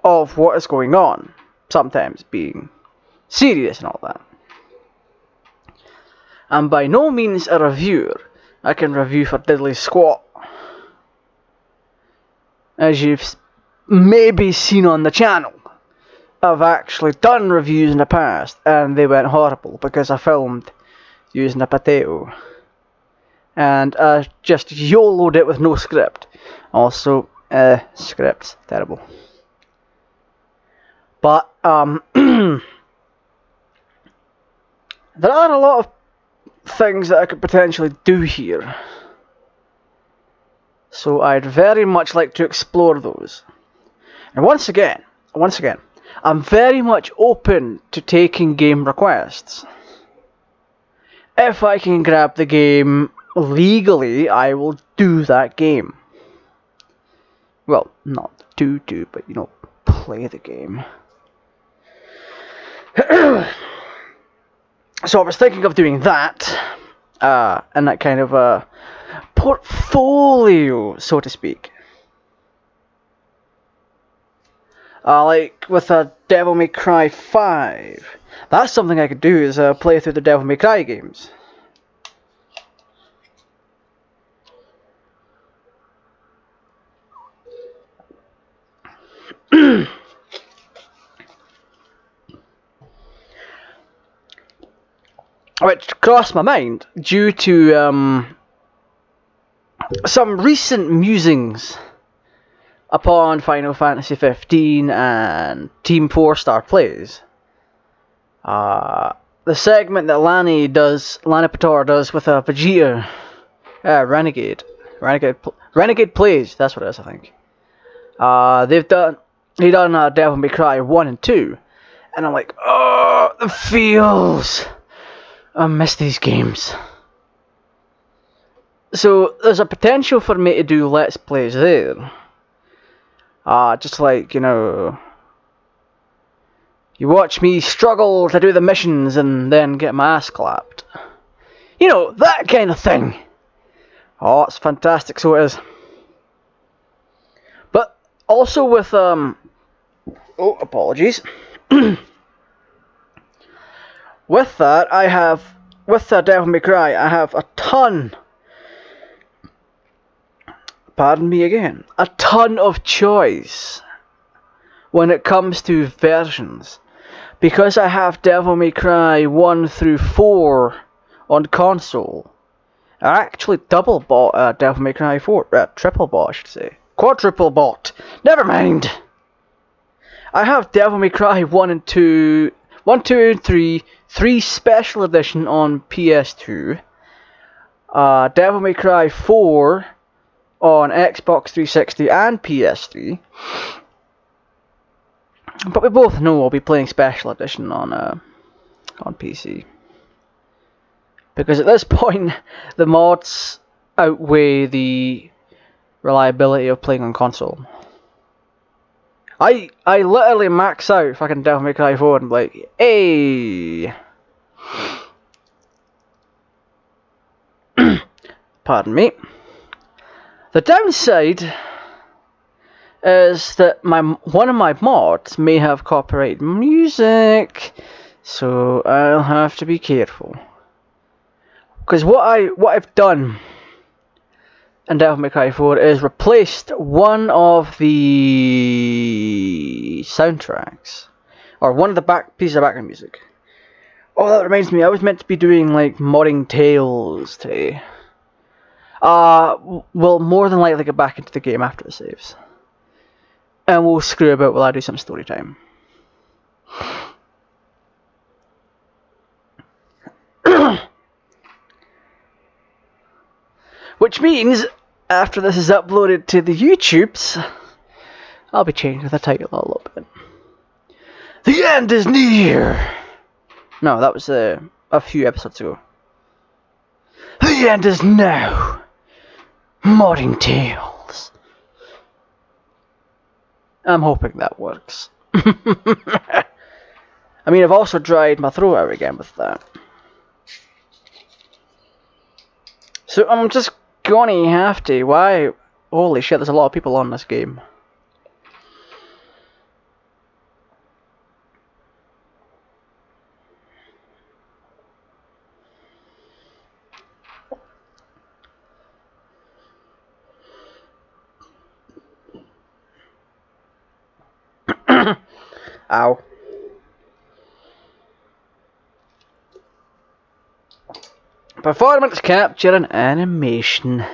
of what is going on, sometimes being serious and all that. I'm by no means a reviewer. I can review for diddly squat. As you've maybe seen on the channel, I've actually done reviews in the past and they went horrible because I filmed using a potato. And I just YOLO'd it with no script. Also, scripts, terrible. But, there are a lot of things that I could potentially do here. So I'd very much like to explore those. And once again, I'm very much open to taking game requests. If I can grab the game legally, I will do that game. Well, not do, but you know, play the game. So I was thinking of doing that, and that kind of a portfolio, so to speak. Like with a Devil May Cry 5. That's something I could do, is play through the Devil May Cry games. Which crossed my mind due to some recent musings upon Final Fantasy 15 and Team 4 Star Plays. The segment that Lani Pator does with Vegeta, Renegade Plays, that's what it is, I think. He done Devil May Cry 1 and 2, and I'm like, oh, the feels. I miss these games. So there's a potential for me to do Let's Plays there. Just like, you know, you watch me struggle to do the missions and then get my ass clapped. You know, that kind of thing. Oh, it's fantastic, so it is. But also with, oh, apologies. With that, with Devil May Cry, I have a ton, pardon me again, a ton of choice when it comes to versions. Because I have Devil May Cry 1 through 4 on console, I actually double bought Devil May Cry 4, triple bought I should say, quadruple bought, never mind. I have Devil May Cry 1 and 2, 1, 2 and 3 special edition on PS2, Devil May Cry 4 on Xbox 360 and PS3, but we both know I'll be playing special edition on PC, because at this point the mods outweigh the reliability of playing on console. I literally max out fucking Devil May Cry 4 and be like, hey! Pardon me. The downside is that one of my mods may have copyright music, so I'll have to be careful. Because what I've done in Devil May Cry 4 is replaced one of the soundtracks, or one of the pieces of background music. Oh, that reminds me, I was meant to be doing like modding Tales today. Well, more than likely get back into the game after the saves, and we'll screw about while I do some story time. Which means, after this is uploaded to the YouTubes, I'll be changing the title a little bit. The end is near! No, that was a few episodes ago. The end is now! Modding Tales. I'm hoping that works. I mean, I've also dried my throat out again with that. So I'm just gonna have to. Why? Holy shit, there's a lot of people on this game. Ow. Performance capture and animation.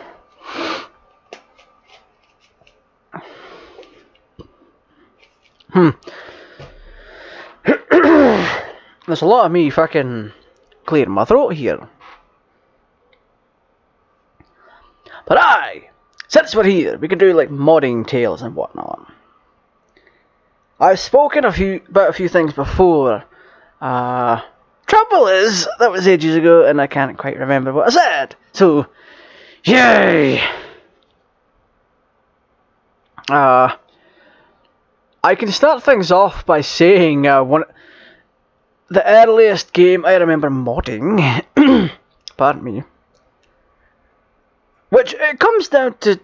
There's a lot of me fucking clearing my throat here. But since we're here, we can do like modding Tales and whatnot. I've spoken about a few things before. Trouble is, that was ages ago, and I can't quite remember what I said. So, yay! I can start things off by saying the earliest game I remember modding, pardon me, which it comes down to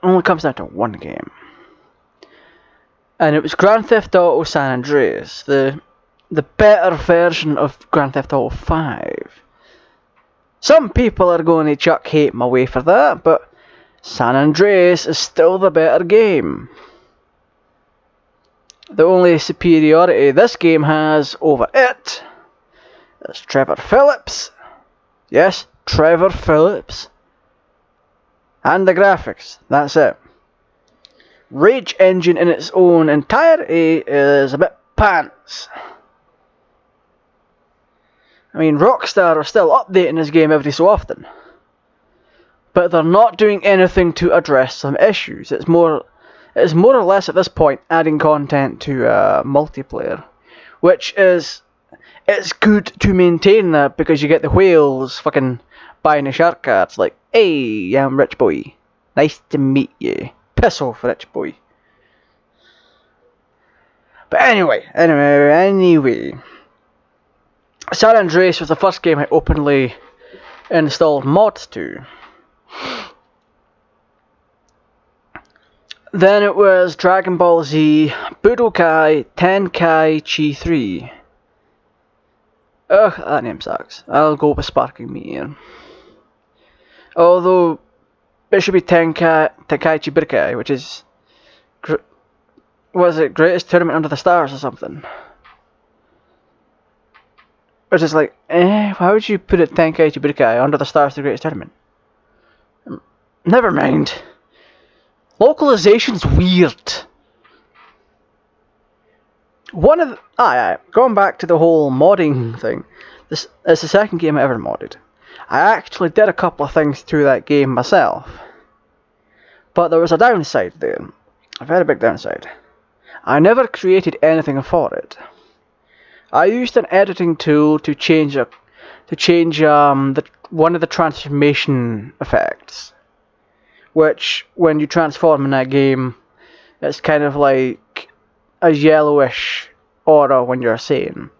only comes down to one game, and it was Grand Theft Auto San Andreas, the better version of Grand Theft Auto 5. Some people are going to chuck hate my way for that, but San Andreas is still the better game. The only superiority this game has over it is Trevor Phillips. Yes, Trevor Phillips. And the graphics, that's it. Rage Engine in its own entirety is a bit pants. I mean, Rockstar are still updating this game every so often, but they're not doing anything to address some issues. It's more or less at this point adding content to multiplayer, which it's good to maintain that, because you get the whales fucking buying the shark cards like, hey, I'm rich boy, nice to meet you, piss off rich boy. But anyway. San Andreas was the first game I openly installed mods to. Then it was Dragon Ball Z Budokai Tenkaichi 3. Ugh, that name sucks. I'll go with Sparking Meteor. Although, it should be Tenkaichi Budokai, which is... was it Greatest Tournament Under the Stars or something? Which is like, why would you put it Tenkaichi Budokai Under the Stars, the Greatest Tournament? Never mind. Localization's weird. One of the, going back to the whole modding thing, this is the second game I ever modded. I actually did a couple of things to that game myself, but there was a downside there, a very big downside. I never created anything for it. I used an editing tool to change one of the transformation effects, which when you transform in that game, it's kind of like a yellowish aura when you're sane.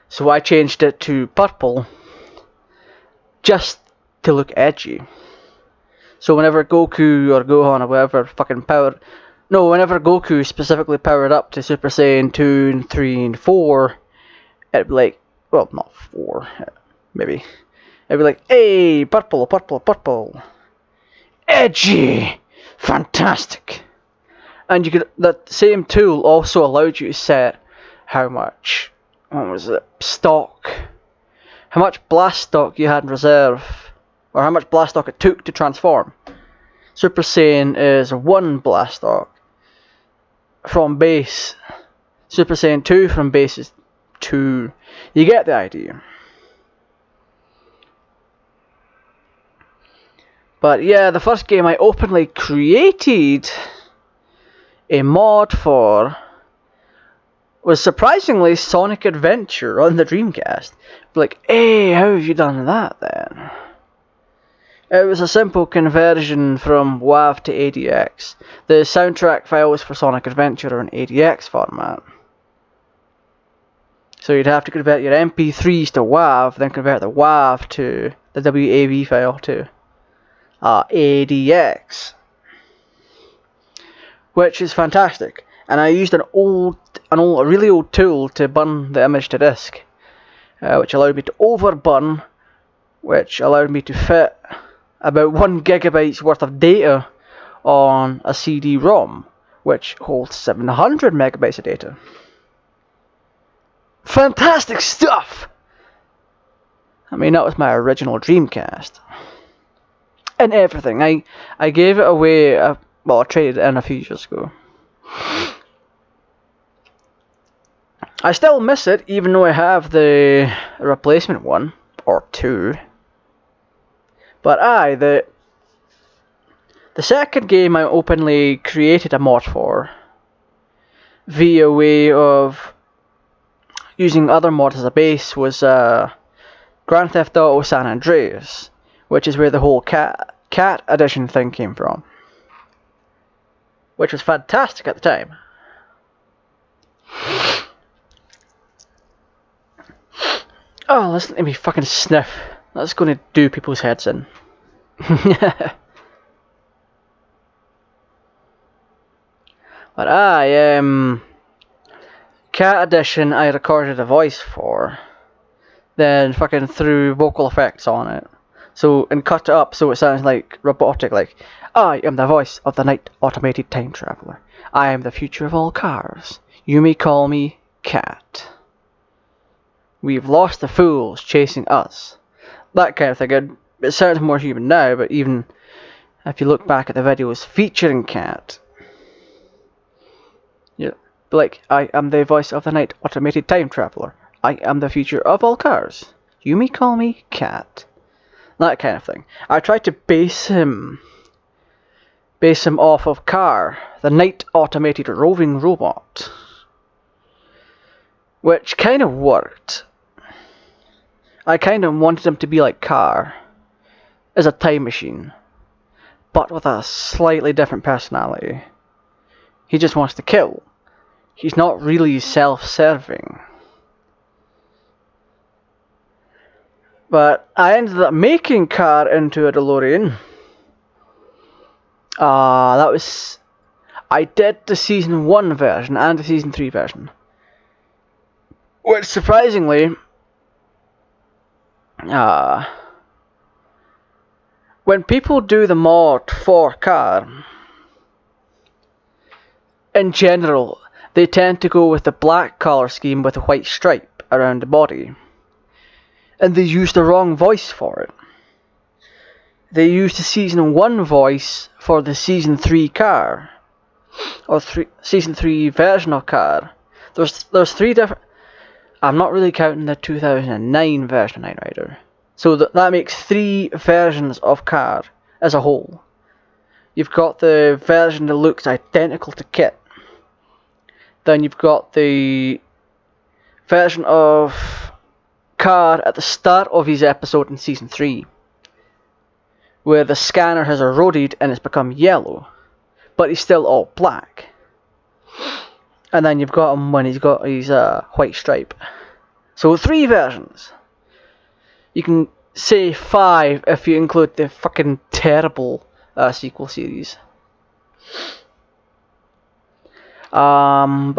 So I changed it to purple just to look edgy. So whenever Goku or Gohan or whatever whenever Goku specifically powered up to Super Saiyan 2 and 3 and 4, it'd be like, well, not 4, maybe. It'd be like, hey, purple, purple, purple. Edgy! Fantastic! And you could, that same tool also allowed you to set how much, stock, how much blast stock you had in reserve, or how much blast stock it took to transform. Super Saiyan is 1 blast stock from base. Super Saiyan 2 from base is 2. You get the idea. But yeah, the first game I openly created a mod for was surprisingly Sonic Adventure on the Dreamcast. Like, hey, how have you done that then? It was a simple conversion from WAV to ADX. The soundtrack files for Sonic Adventure are in ADX format. So you'd have to convert your MP3s to WAV, then convert the WAV to the WAV file to ADX. Which is fantastic. And I used a really old tool to burn the image to disk, which allowed me to overburn, which allowed me to fit about 1 gigabytes worth of data on a CD-ROM, which holds 700 megabytes of data. Fantastic stuff! I mean, that was my original Dreamcast. And everything. I gave it away, I traded it in a few years ago. I still miss it, even though I have the replacement one, or 2. But the second game I openly created a mod for, via way of using other mods as a base, was Grand Theft Auto San Andreas, which is where the whole cat edition thing came from, which was fantastic at the time. Oh, listen to me fucking sniff. That's going to do people's heads in. But cat edition I recorded a voice for, then fucking threw vocal effects on it. So, and cut it up so it sounds like robotic, like, I am the voice of the night automated time traveler. I am the future of all cars. You may call me Cat. We've lost the fools chasing us. That kind of thing. It sounds more human now, but even if you look back at the videos featuring Cat, yeah, like, I am the voice of the night automated time traveler. I am the future of all cars. You may call me Cat. That kind of thing. I tried to base him off of Car, the night automated roving robot, which kind of worked. I kind of wanted him to be like Car, as a time machine, but with a slightly different personality. He just wants to kill. He's not really self-serving. But I ended up making Car into a DeLorean. That was... I did the Season 1 version and the Season 3 version. Which, surprisingly... when people do the mod for Car, in general, they tend to go with the black colour scheme with a white stripe around the body. And they use the wrong voice for it. They used the Season 1 voice for the Season 3 Car. Or Season 3 version of Car. There's 3 different... I'm not really counting the 2009 version of Knight Rider. So that makes 3 versions of Car as a whole. You've got the version that looks identical to Kit. Then you've got the version of Car at the start of his episode in Season 3, where the scanner has eroded and it's become yellow, but he's still all black. And then you've got him when he's got his white stripe. So 3 versions. You can say 5 if you include the fucking terrible sequel series. The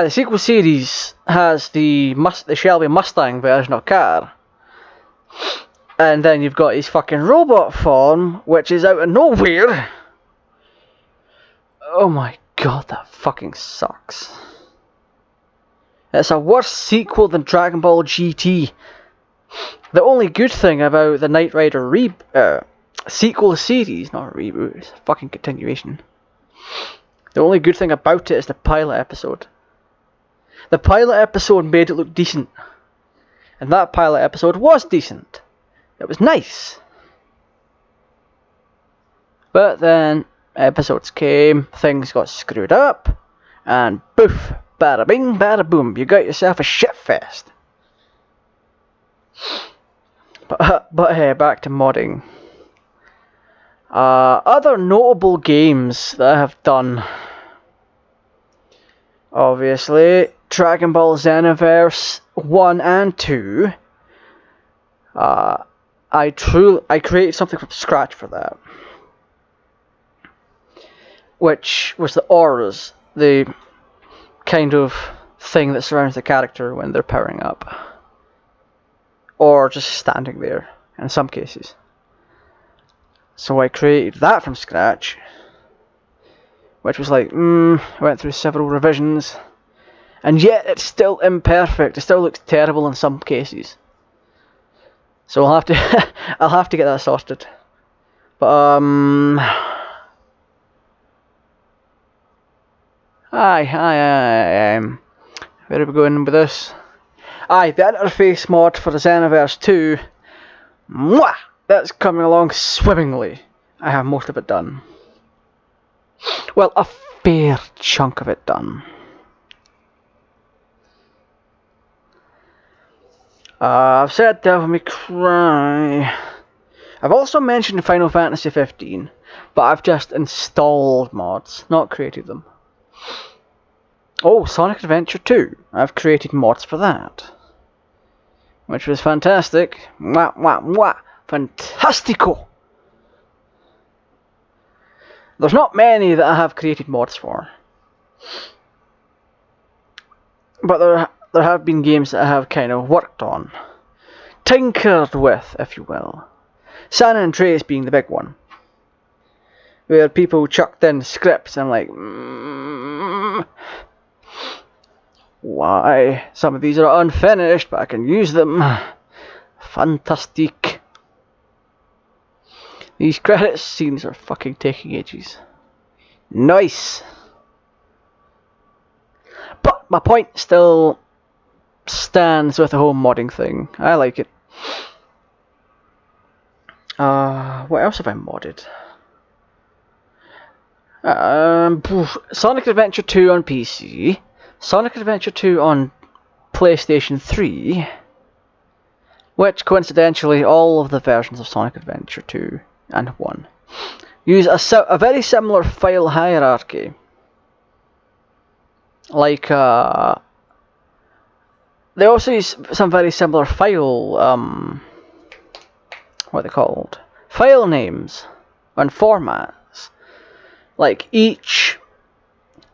sequel series has the Shelby Mustang version of Car. And then you've got his fucking robot form, which is out of nowhere. Oh my god, that fucking sucks. It's a worse sequel than Dragon Ball GT. The only good thing about the Knight Rider sequel series, not a reboot, it's a fucking continuation. The only good thing about it is the pilot episode. The pilot episode made it look decent. And that pilot episode was decent. It was nice. But then episodes came, things got screwed up, and poof, bada bing, bada boom, you got yourself a shitfest. But hey, back to modding. Other notable games that I have done. Obviously, Dragon Ball Xenoverse 1 and 2. I created something from scratch for that. Which was the auras, the kind of thing that surrounds the character when they're powering up. Or just standing there, in some cases. So I created that from scratch. Which was like, went through several revisions. And yet it's still imperfect. It still looks terrible in some cases. So I'll have to I'll have to get that sorted. But where are we going with this? The interface mod for the Xenoverse 2. Mwah! That's coming along swimmingly. I have most of it done. Well, a fair chunk of it done. I've said Devil May Cry. I've also mentioned Final Fantasy 15, but I've just installed mods, not created them. Oh, Sonic Adventure 2. I've created mods for that. Which was fantastic. Mwah, mwah, mwah. Fantastico! There's not many that I have created mods for. But there have been games that I have kind of worked on. Tinkered with, if you will. San Andreas being the big one. Where people chucked in scripts and I'm like, why? Some of these are unfinished, but I can use them. Fantastic. These credits scenes are fucking taking ages. Nice. But my point still stands with the whole modding thing. I like it. What else have I modded? Sonic Adventure 2 on PC. Sonic Adventure 2 on PlayStation 3. which coincidentally all of the versions of Sonic Adventure 2 and 1 use a very similar file hierarchy. Like, they also use some very similar file, what are they called? File names and formats. Like each,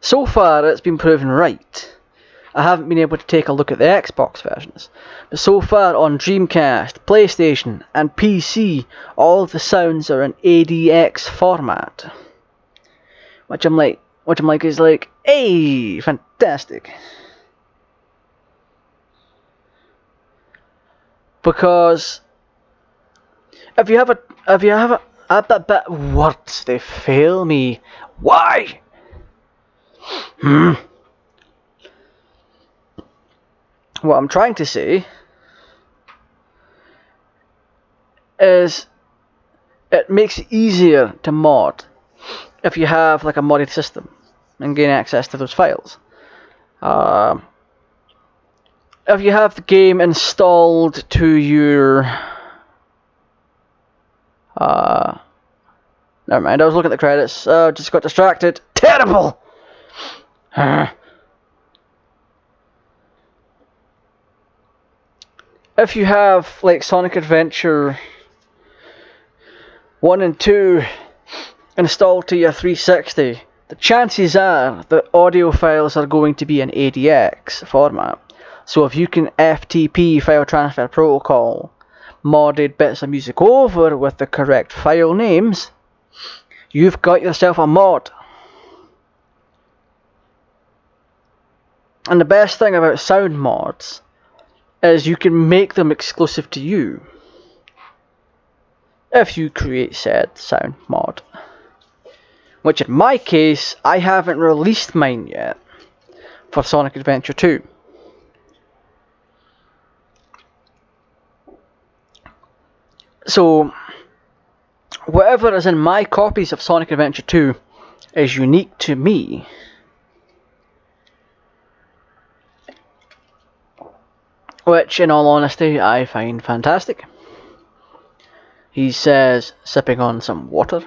so far it's been proven right. I haven't been able to take a look at the Xbox versions, but so far on Dreamcast, PlayStation and PC, all of the sounds are in ADX format. Which I'm like is like, hey, fantastic. Because if you have a words, they fail me. Why? What I'm trying to say is it makes it easier to mod if you have like a modded system and gain access to those files. If you have the game installed to your never mind, I was looking at the credits, just got distracted. Terrible! If you have like Sonic Adventure 1 and 2 installed to your 360, the chances are that audio files are going to be in ADX format. So if you can FTP, File Transfer Protocol, modded bits of music over with the correct file names, you've got yourself a mod. And the best thing about sound mods is you can make them exclusive to you if you create said sound mod. Which in my case, I haven't released mine yet for Sonic Adventure 2. So, whatever is in my copies of Sonic Adventure 2 is unique to me. Which, in all honesty, I find fantastic. He says, sipping on some water.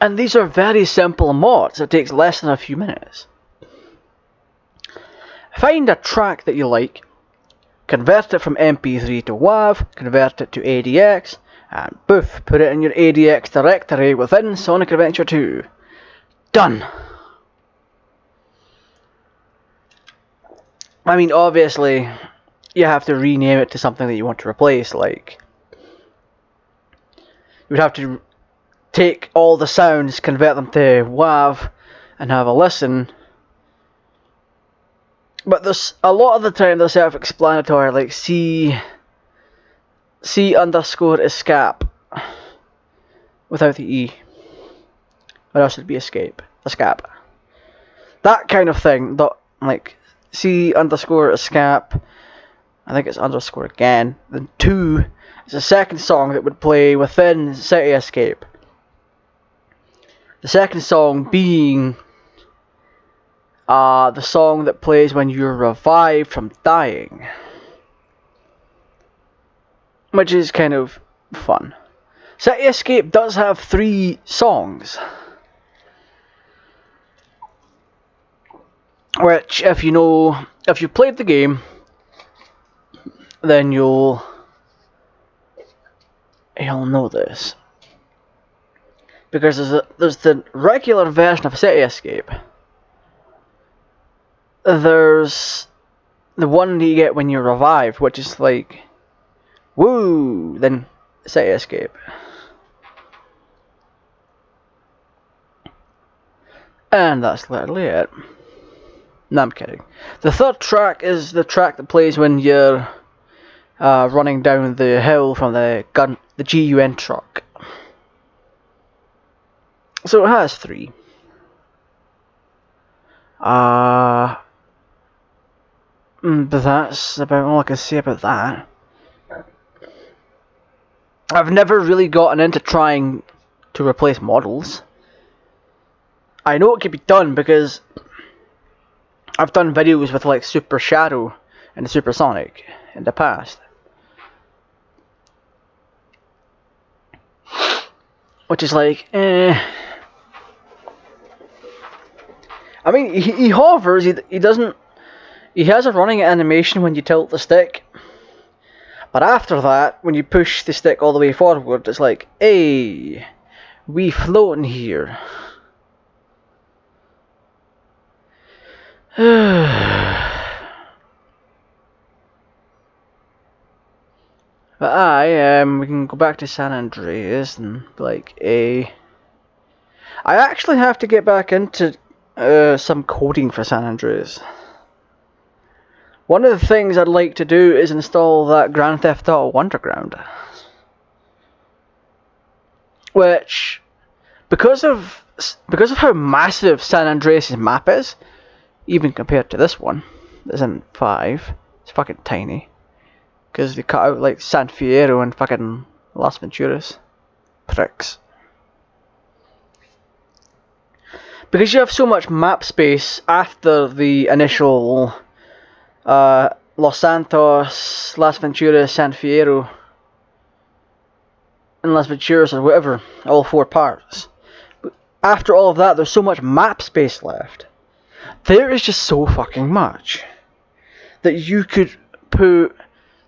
And these are very simple mods. It takes less than a few minutes. Find a track that you like, convert it from MP3 to WAV, convert it to ADX, and poof, put it in your ADX directory within Sonic Adventure 2. Done! I mean, obviously, you have to rename it to something that you want to replace, like, you would have to take all the sounds, convert them to WAV, and have a listen. But there's a lot of the time they're self-explanatory, like C underscore escape without the E. Or else it'd be escape. Escape. That kind of thing. Like C underscore escape. I think it's underscore again. Then 2 is the second song that would play within City Escape. The second song being the song that plays when you're revived from dying. Which is kind of fun. City Escape does have 3 songs. Which, if you played the game, then you'll know this. Because there's the regular version of City Escape. There's the one that you get when you're revived, which is like, woo, then City Escape. And that's literally it. No, I'm kidding. The third track is the track that plays when you're running down the hill from the GUN truck. So it has 3. But that's about all I can say about that. I've never really gotten into trying to replace models. I know it can be done because I've done videos with like Super Shadow and Supersonic in the past, which is like, I mean, he hovers. He doesn't. He has a running animation when you tilt the stick, but after that, when you push the stick all the way forward, it's like, hey, we floating here. But we can go back to San Andreas and be like, I actually have to get back into some coding for San Andreas. One of the things I'd like to do is install that Grand Theft Auto Underground, which, because of how massive San Andreas' map is, even compared to this one, that's in 5, it's fucking tiny. Because they cut out like San Fierro and fucking Las Venturas. Pricks. Because you have so much map space after the initial Los Santos, Las Venturas, San Fierro, and Las Venturas or whatever, all 4 parts. But after all of that, there's so much map space left. There is just so fucking much that you could put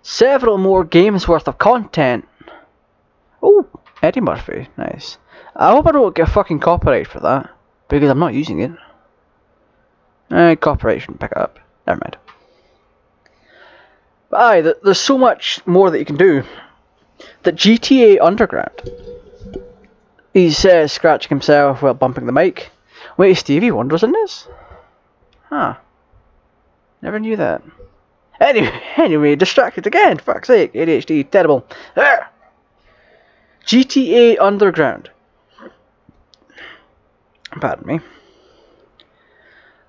several more games worth of content. Oh, Eddie Murphy, nice. I hope I don't get a fucking copyright for that, because I'm not using it. Copyright shouldn't pick it up. Never mind. But there's so much more that you can do. That GTA Underground. He's scratching himself while bumping the mic. Wait, Stevie Wonder's in this? Huh. Never knew that. Anyway, distracted again. Fuck's sake, ADHD, terrible. GTA Underground. Pardon me.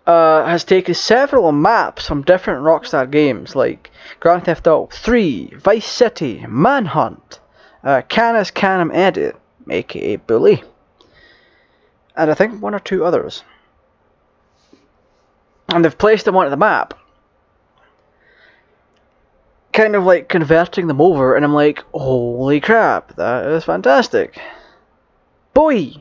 Has taken several maps from different Rockstar games like Grand Theft Auto 3, Vice City, Manhunt, Canis Canem Edit, aka Bully, and I think 1 or 2 others. And they've placed them onto the map, kind of like converting them over, and I'm like, holy crap, that is fantastic. Boy!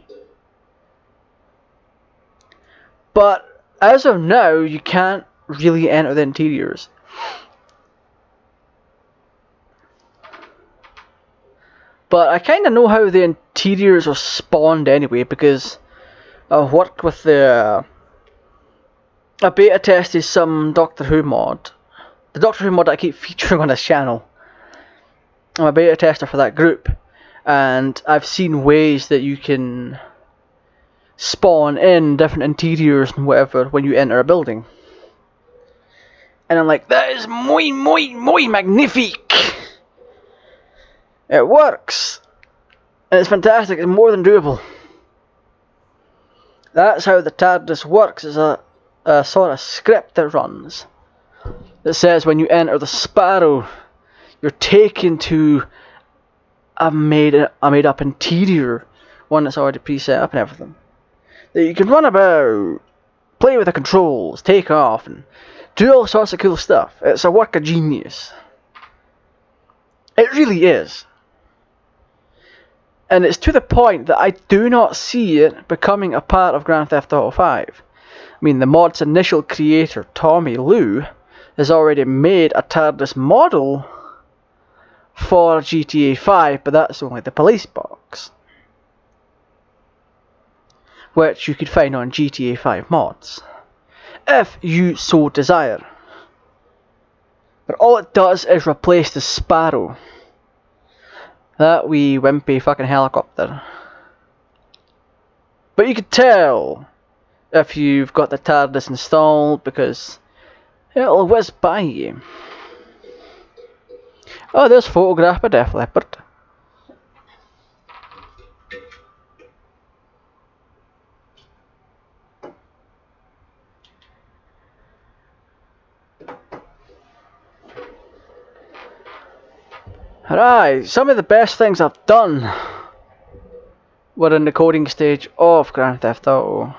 But as of now, you can't really enter the interiors. But I kind of know how the interiors are spawned anyway, because I've worked with the... I beta tested some Doctor Who mod. The Doctor Who mod that I keep featuring on this channel. I'm a beta tester for that group. And I've seen ways that you can spawn in different interiors and whatever when you enter a building. And I'm like, that is muy magnifique. It works. And it's fantastic. It's more than doable. That's how the TARDIS works. Is a sort of script that runs. That says when you enter the Sparrow, you're taken to a made up interior. One that's already preset up and everything. That you can run about, play with the controls, take off, and do all sorts of cool stuff. It's a work of genius. It really is. And it's to the point that I do not see it becoming a part of Grand Theft Auto 5. I mean, the mod's initial creator, Tommy Lou, has already made a TARDIS model for GTA 5, but that's only the police box, which you could find on GTA 5 mods, if you so desire. But all it does is replace the Sparrow. That wee wimpy fucking helicopter. But you could tell if you've got the TARDIS installed, because it'll whiz by you. Oh, there's photograph of Def Leppard. Right, some of the best things I've done were in the coding stage of Grand Theft Auto.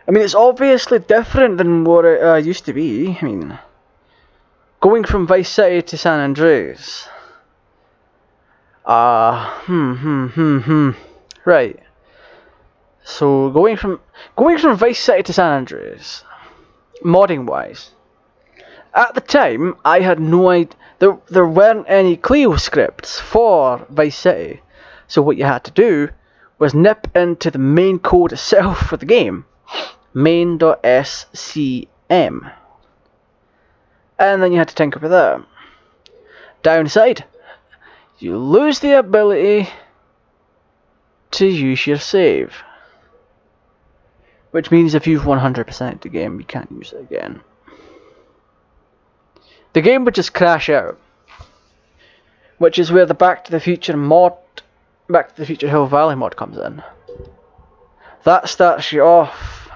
I mean, it's obviously different than what it used to be. I mean, going from Vice City to San Andreas. Right. So going from Vice City to San Andreas, modding wise, at the time I had no idea there weren't any Clio scripts for Vice City. So what you had to do was nip into the main code itself for the game, main.scm, and then you had to tinker with that. Downside, you lose the ability to use your save, which means if you've 100%ed the game, you can't use it again. The game would just crash out, which is where the Back to the Future Hill Valley mod comes in. That starts you off.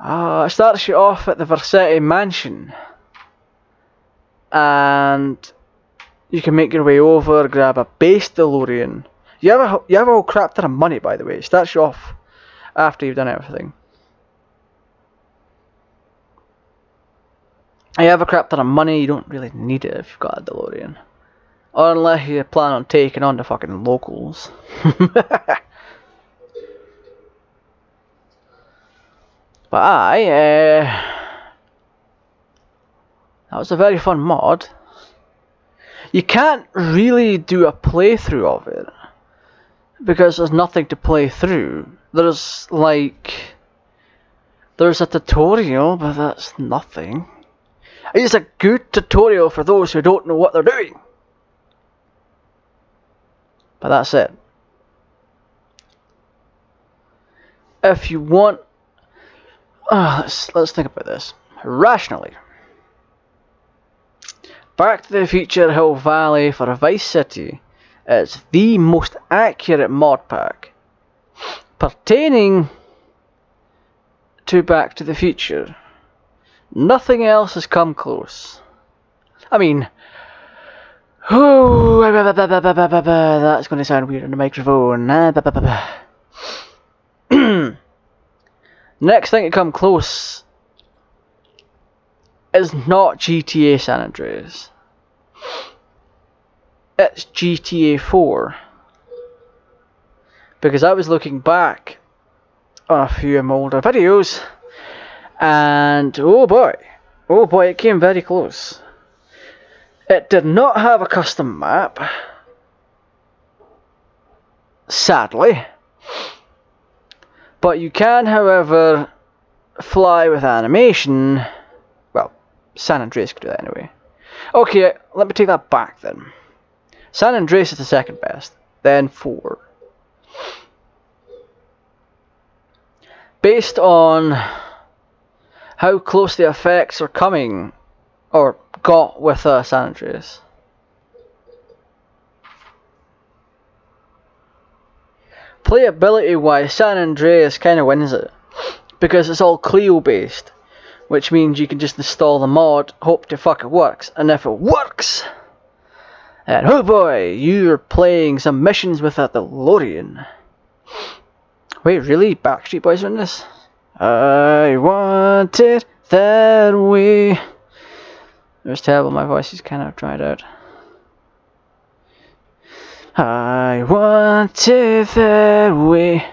It starts you off at the Vercetti Mansion, and you can make your way over, grab a base DeLorean. You have a whole crap ton of money, by the way. It starts you off after you've done everything. You have a crap ton of money. You don't really need it if you've got a DeLorean, or unless you plan on taking on the fucking locals. But that was a very fun mod. You can't really do a playthrough of it because there's nothing to play through. There's a tutorial, but that's nothing. It's a good tutorial for those who don't know what they're doing. But that's it. If you want, let's think about this rationally. Back to the Future Hill Valley for Vice City is the most accurate mod pack pertaining to Back to the Future. Nothing else has come close. I mean, that's going to sound weird on the microphone. Next thing to come close is not GTA San Andreas. It's GTA 4. Because I was looking back on a few of my older videos, and oh boy, it came very close. It did not have a custom map, sadly, but you can, however, fly with animation. Well, San Andreas could do that anyway. Okay, let me take that back then. San Andreas is the second best, then 4. Based on how close the effects are coming, or got with San Andreas. Playability wise, San Andreas kind of wins it, because it's all Clio based, which means you can just install the mod, hope to fuck it works, and if it works, then oh boy, you're playing some missions with a DeLorean. Wait, really? Backstreet Boys are in this? I want it that way. It was terrible, my voice is kind of dried out. I want it that way.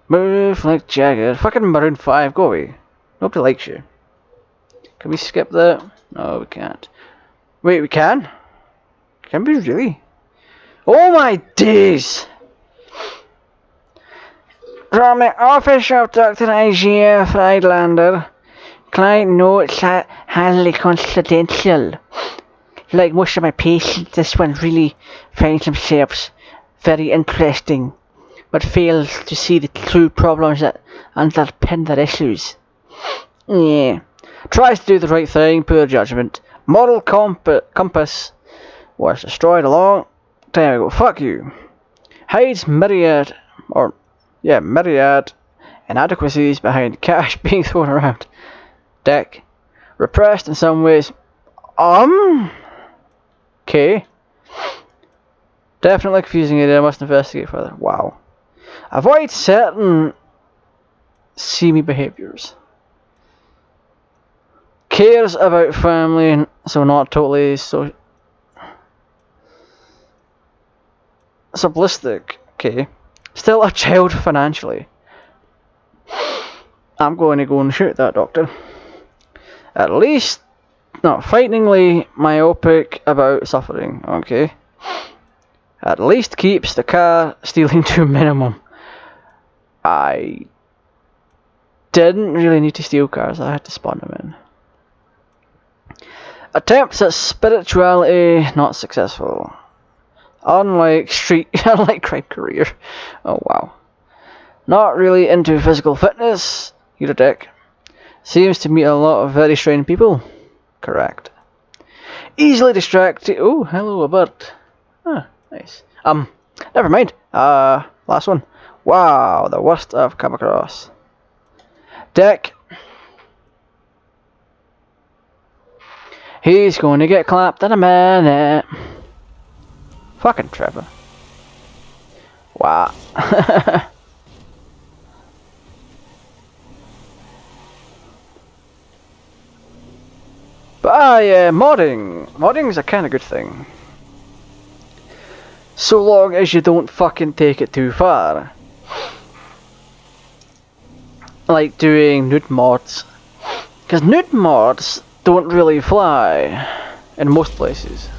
Move like Jagger. Fucking Maroon 5, go away. Nobody likes you. Can we skip that? No, we can't. Wait, we can? Can we really? Oh my days! From the office of Dr. IGF Friedlander, client notes are highly confidential. Like most of my patients, this one really finds themselves very interesting, but fails to see the true problems that underpin their issues. Yeah. Tries to do the right thing, poor judgment. Moral compass was destroyed a long time ago. Fuck you. Hides myriad inadequacies behind cash being thrown around. Dick. Repressed in some ways. Okay. Definitely confusing area, I must investigate further. Wow. Avoid certain seamy behaviours. Cares about family, so not totally so simplistic. Okay. Still a child financially. I'm going to go and shoot that doctor. At least not frighteningly myopic about suffering. Okay. At least keeps the car stealing to a minimum. I didn't really need to steal cars, I had to spawn them in. Attempts at spirituality, not successful. Unlike crime career. Oh wow. Not really into physical fitness. You're a dick. Seems to meet a lot of very strange people. Correct. Easily distracted. Oh, hello, a bird. Ah, nice. Never mind. Last one. Wow, the worst I've come across. Dick. He's going to get clapped in a minute. Fucking Trevor. Wow. But modding. Modding is a kind of good thing. So long as you don't fucking take it too far. Like doing nude mods. Because nude mods don't really fly in most places.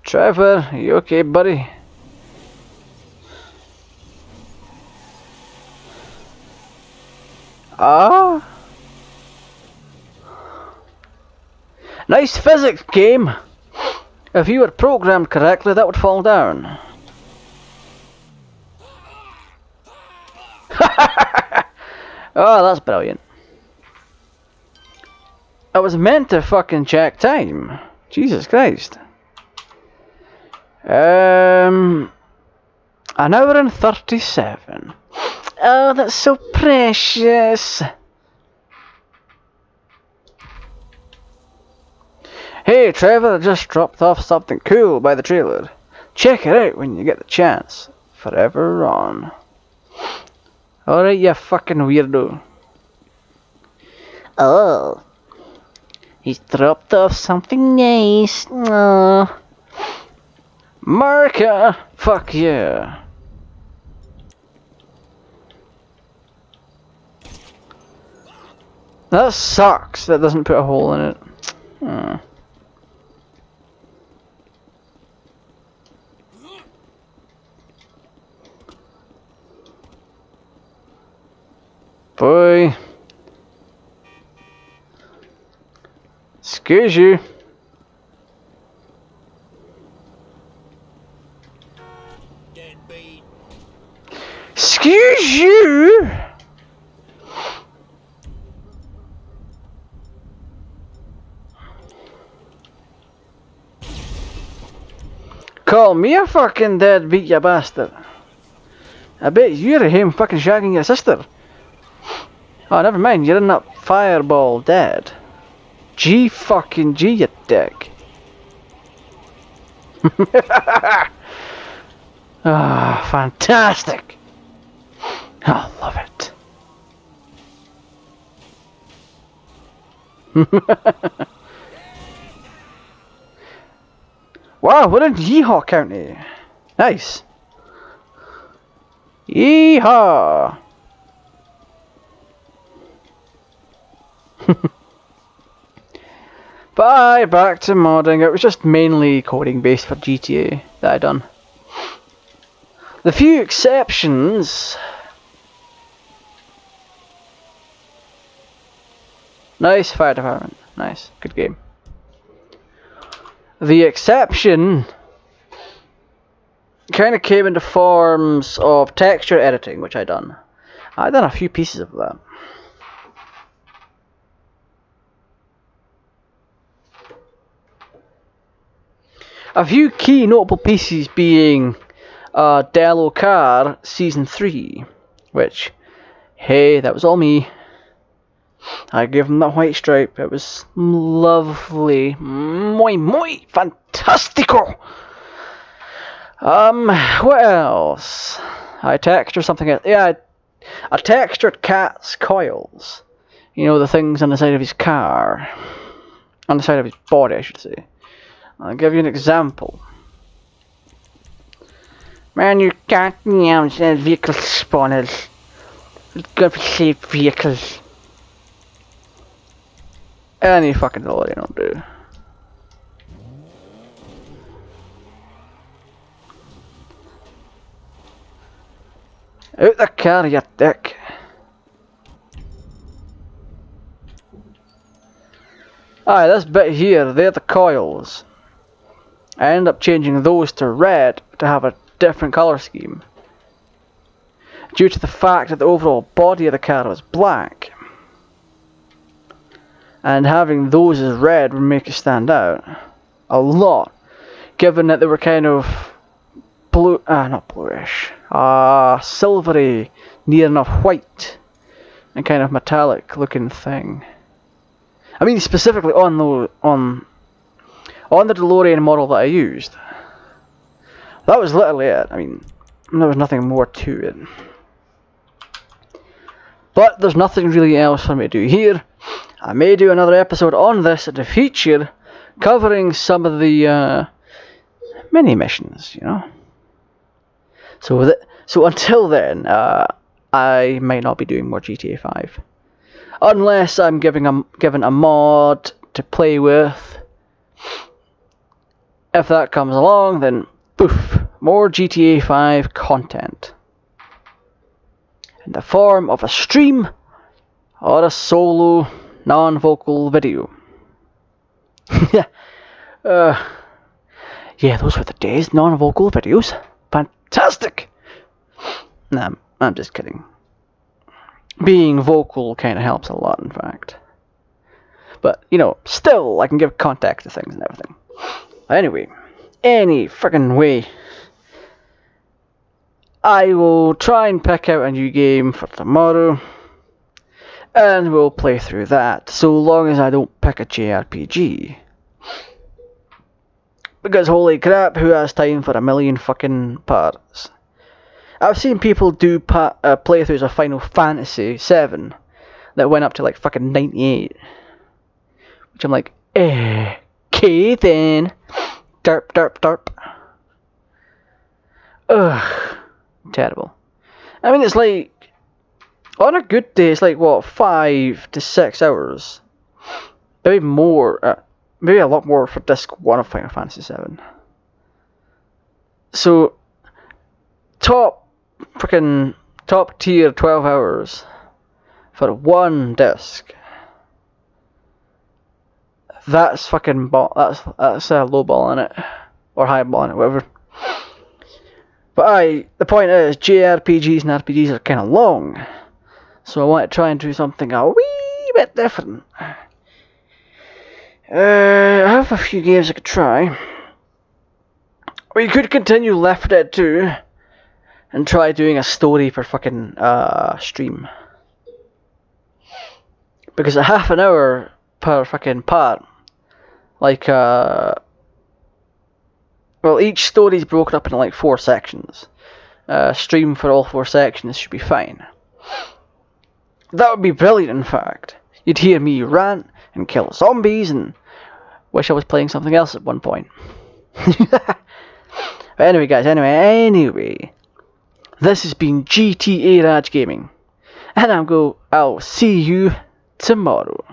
Trevor, you okay, buddy? Nice physics game. If you were programmed correctly, that would fall down. Oh, that's brilliant. I was meant to fucking check time. Jesus Christ. An hour and 37. Oh, that's so precious. Hey, Trevor, I just dropped off something cool by the trailer. Check it out when you get the chance. Forever on. Alright, you fucking weirdo. Oh. He's dropped off something nice. Aww. Marka! Fuck yeah. That sucks. That doesn't put a hole in it. Boy. Excuse you. Deadbeat. Excuse you. Call me a fucking deadbeat, you bastard. I bet you're him fucking shagging your sister. Oh, never mind, you're in that fireball dead. G fucking G, you dick. Ah, fantastic. I love it. Wow, we're in Yeehaw County. Nice. Yeehaw. Bye, back to modding. It was just mainly coding based for GTA that I done. The few exceptions. Nice fire department. Nice, good game. The exception kind of came in the forms of texture editing, which I done. I done a few pieces of that. A few key notable pieces being Dello Car Season 3, which, hey, that was all me. I gave him that white stripe. It was lovely. Muy, muy fantastico. What else? I textured something else. Yeah, I textured Cat's coils. You know, the things on the side of his car. On the side of his body, I should say. I'll give you an example. Man, you can't use vehicle spawners. It's good for safe vehicles. Any fucking DeLorean will do. Out the car, you dick. Aye, this bit here, they're the coils. I end up changing those to red to have a different colour scheme. Due to the fact that the overall body of the car was black. And having those as red would make it stand out a lot. Given that they were kind of blue, not bluish, silvery, near enough white, and kind of metallic looking thing. I mean specifically on the DeLorean model that I used. That was literally it. I mean, there was nothing more to it. But there's nothing really else for me to do here. I may do another episode on this in the future, covering some of the mini missions, you know. So until then, I might not be doing more GTA 5, unless I'm given a mod to play with. If that comes along, then poof, more GTA 5 content in the form of a stream or a solo non-vocal video. Yeah, those were the days, non-vocal videos. Fantastic! Nah, I'm just kidding. Being vocal kind of helps a lot, in fact. But, you know, still, I can give context to things and everything. Anyway, any friggin' way, I will try and pick out a new game for tomorrow, and we'll play through that, so long as I don't pick a JRPG. Because holy crap, who has time for a million fucking parts? I've seen people do playthroughs of Final Fantasy VII that went up to like fucking 98. Which I'm like, okay then. Derp, derp, derp. Ugh. Terrible. I mean, it's like, on a good day, it's like, what, 5 to 6 hours? Maybe more, maybe a lot more for disc 1 of Final Fantasy VII. So, top tier 12 hours for one disc. That's fucking that's a low ball on it, or high ball on it, whatever. But the point is, JRPGs and RPGs are kind of long, so I want to try and do something a wee bit different. I have a few games I could try. We could continue Left 4 Dead 2 and try doing a story per fucking stream. Because a half an hour per fucking part, like well, each story's broken up into like 4 sections. Stream for all 4 sections should be fine. That would be brilliant, in fact. You'd hear me rant and kill zombies and wish I was playing something else at one point. But anyway, guys, anyway. This has been GTArajgaming. And I'll see you tomorrow.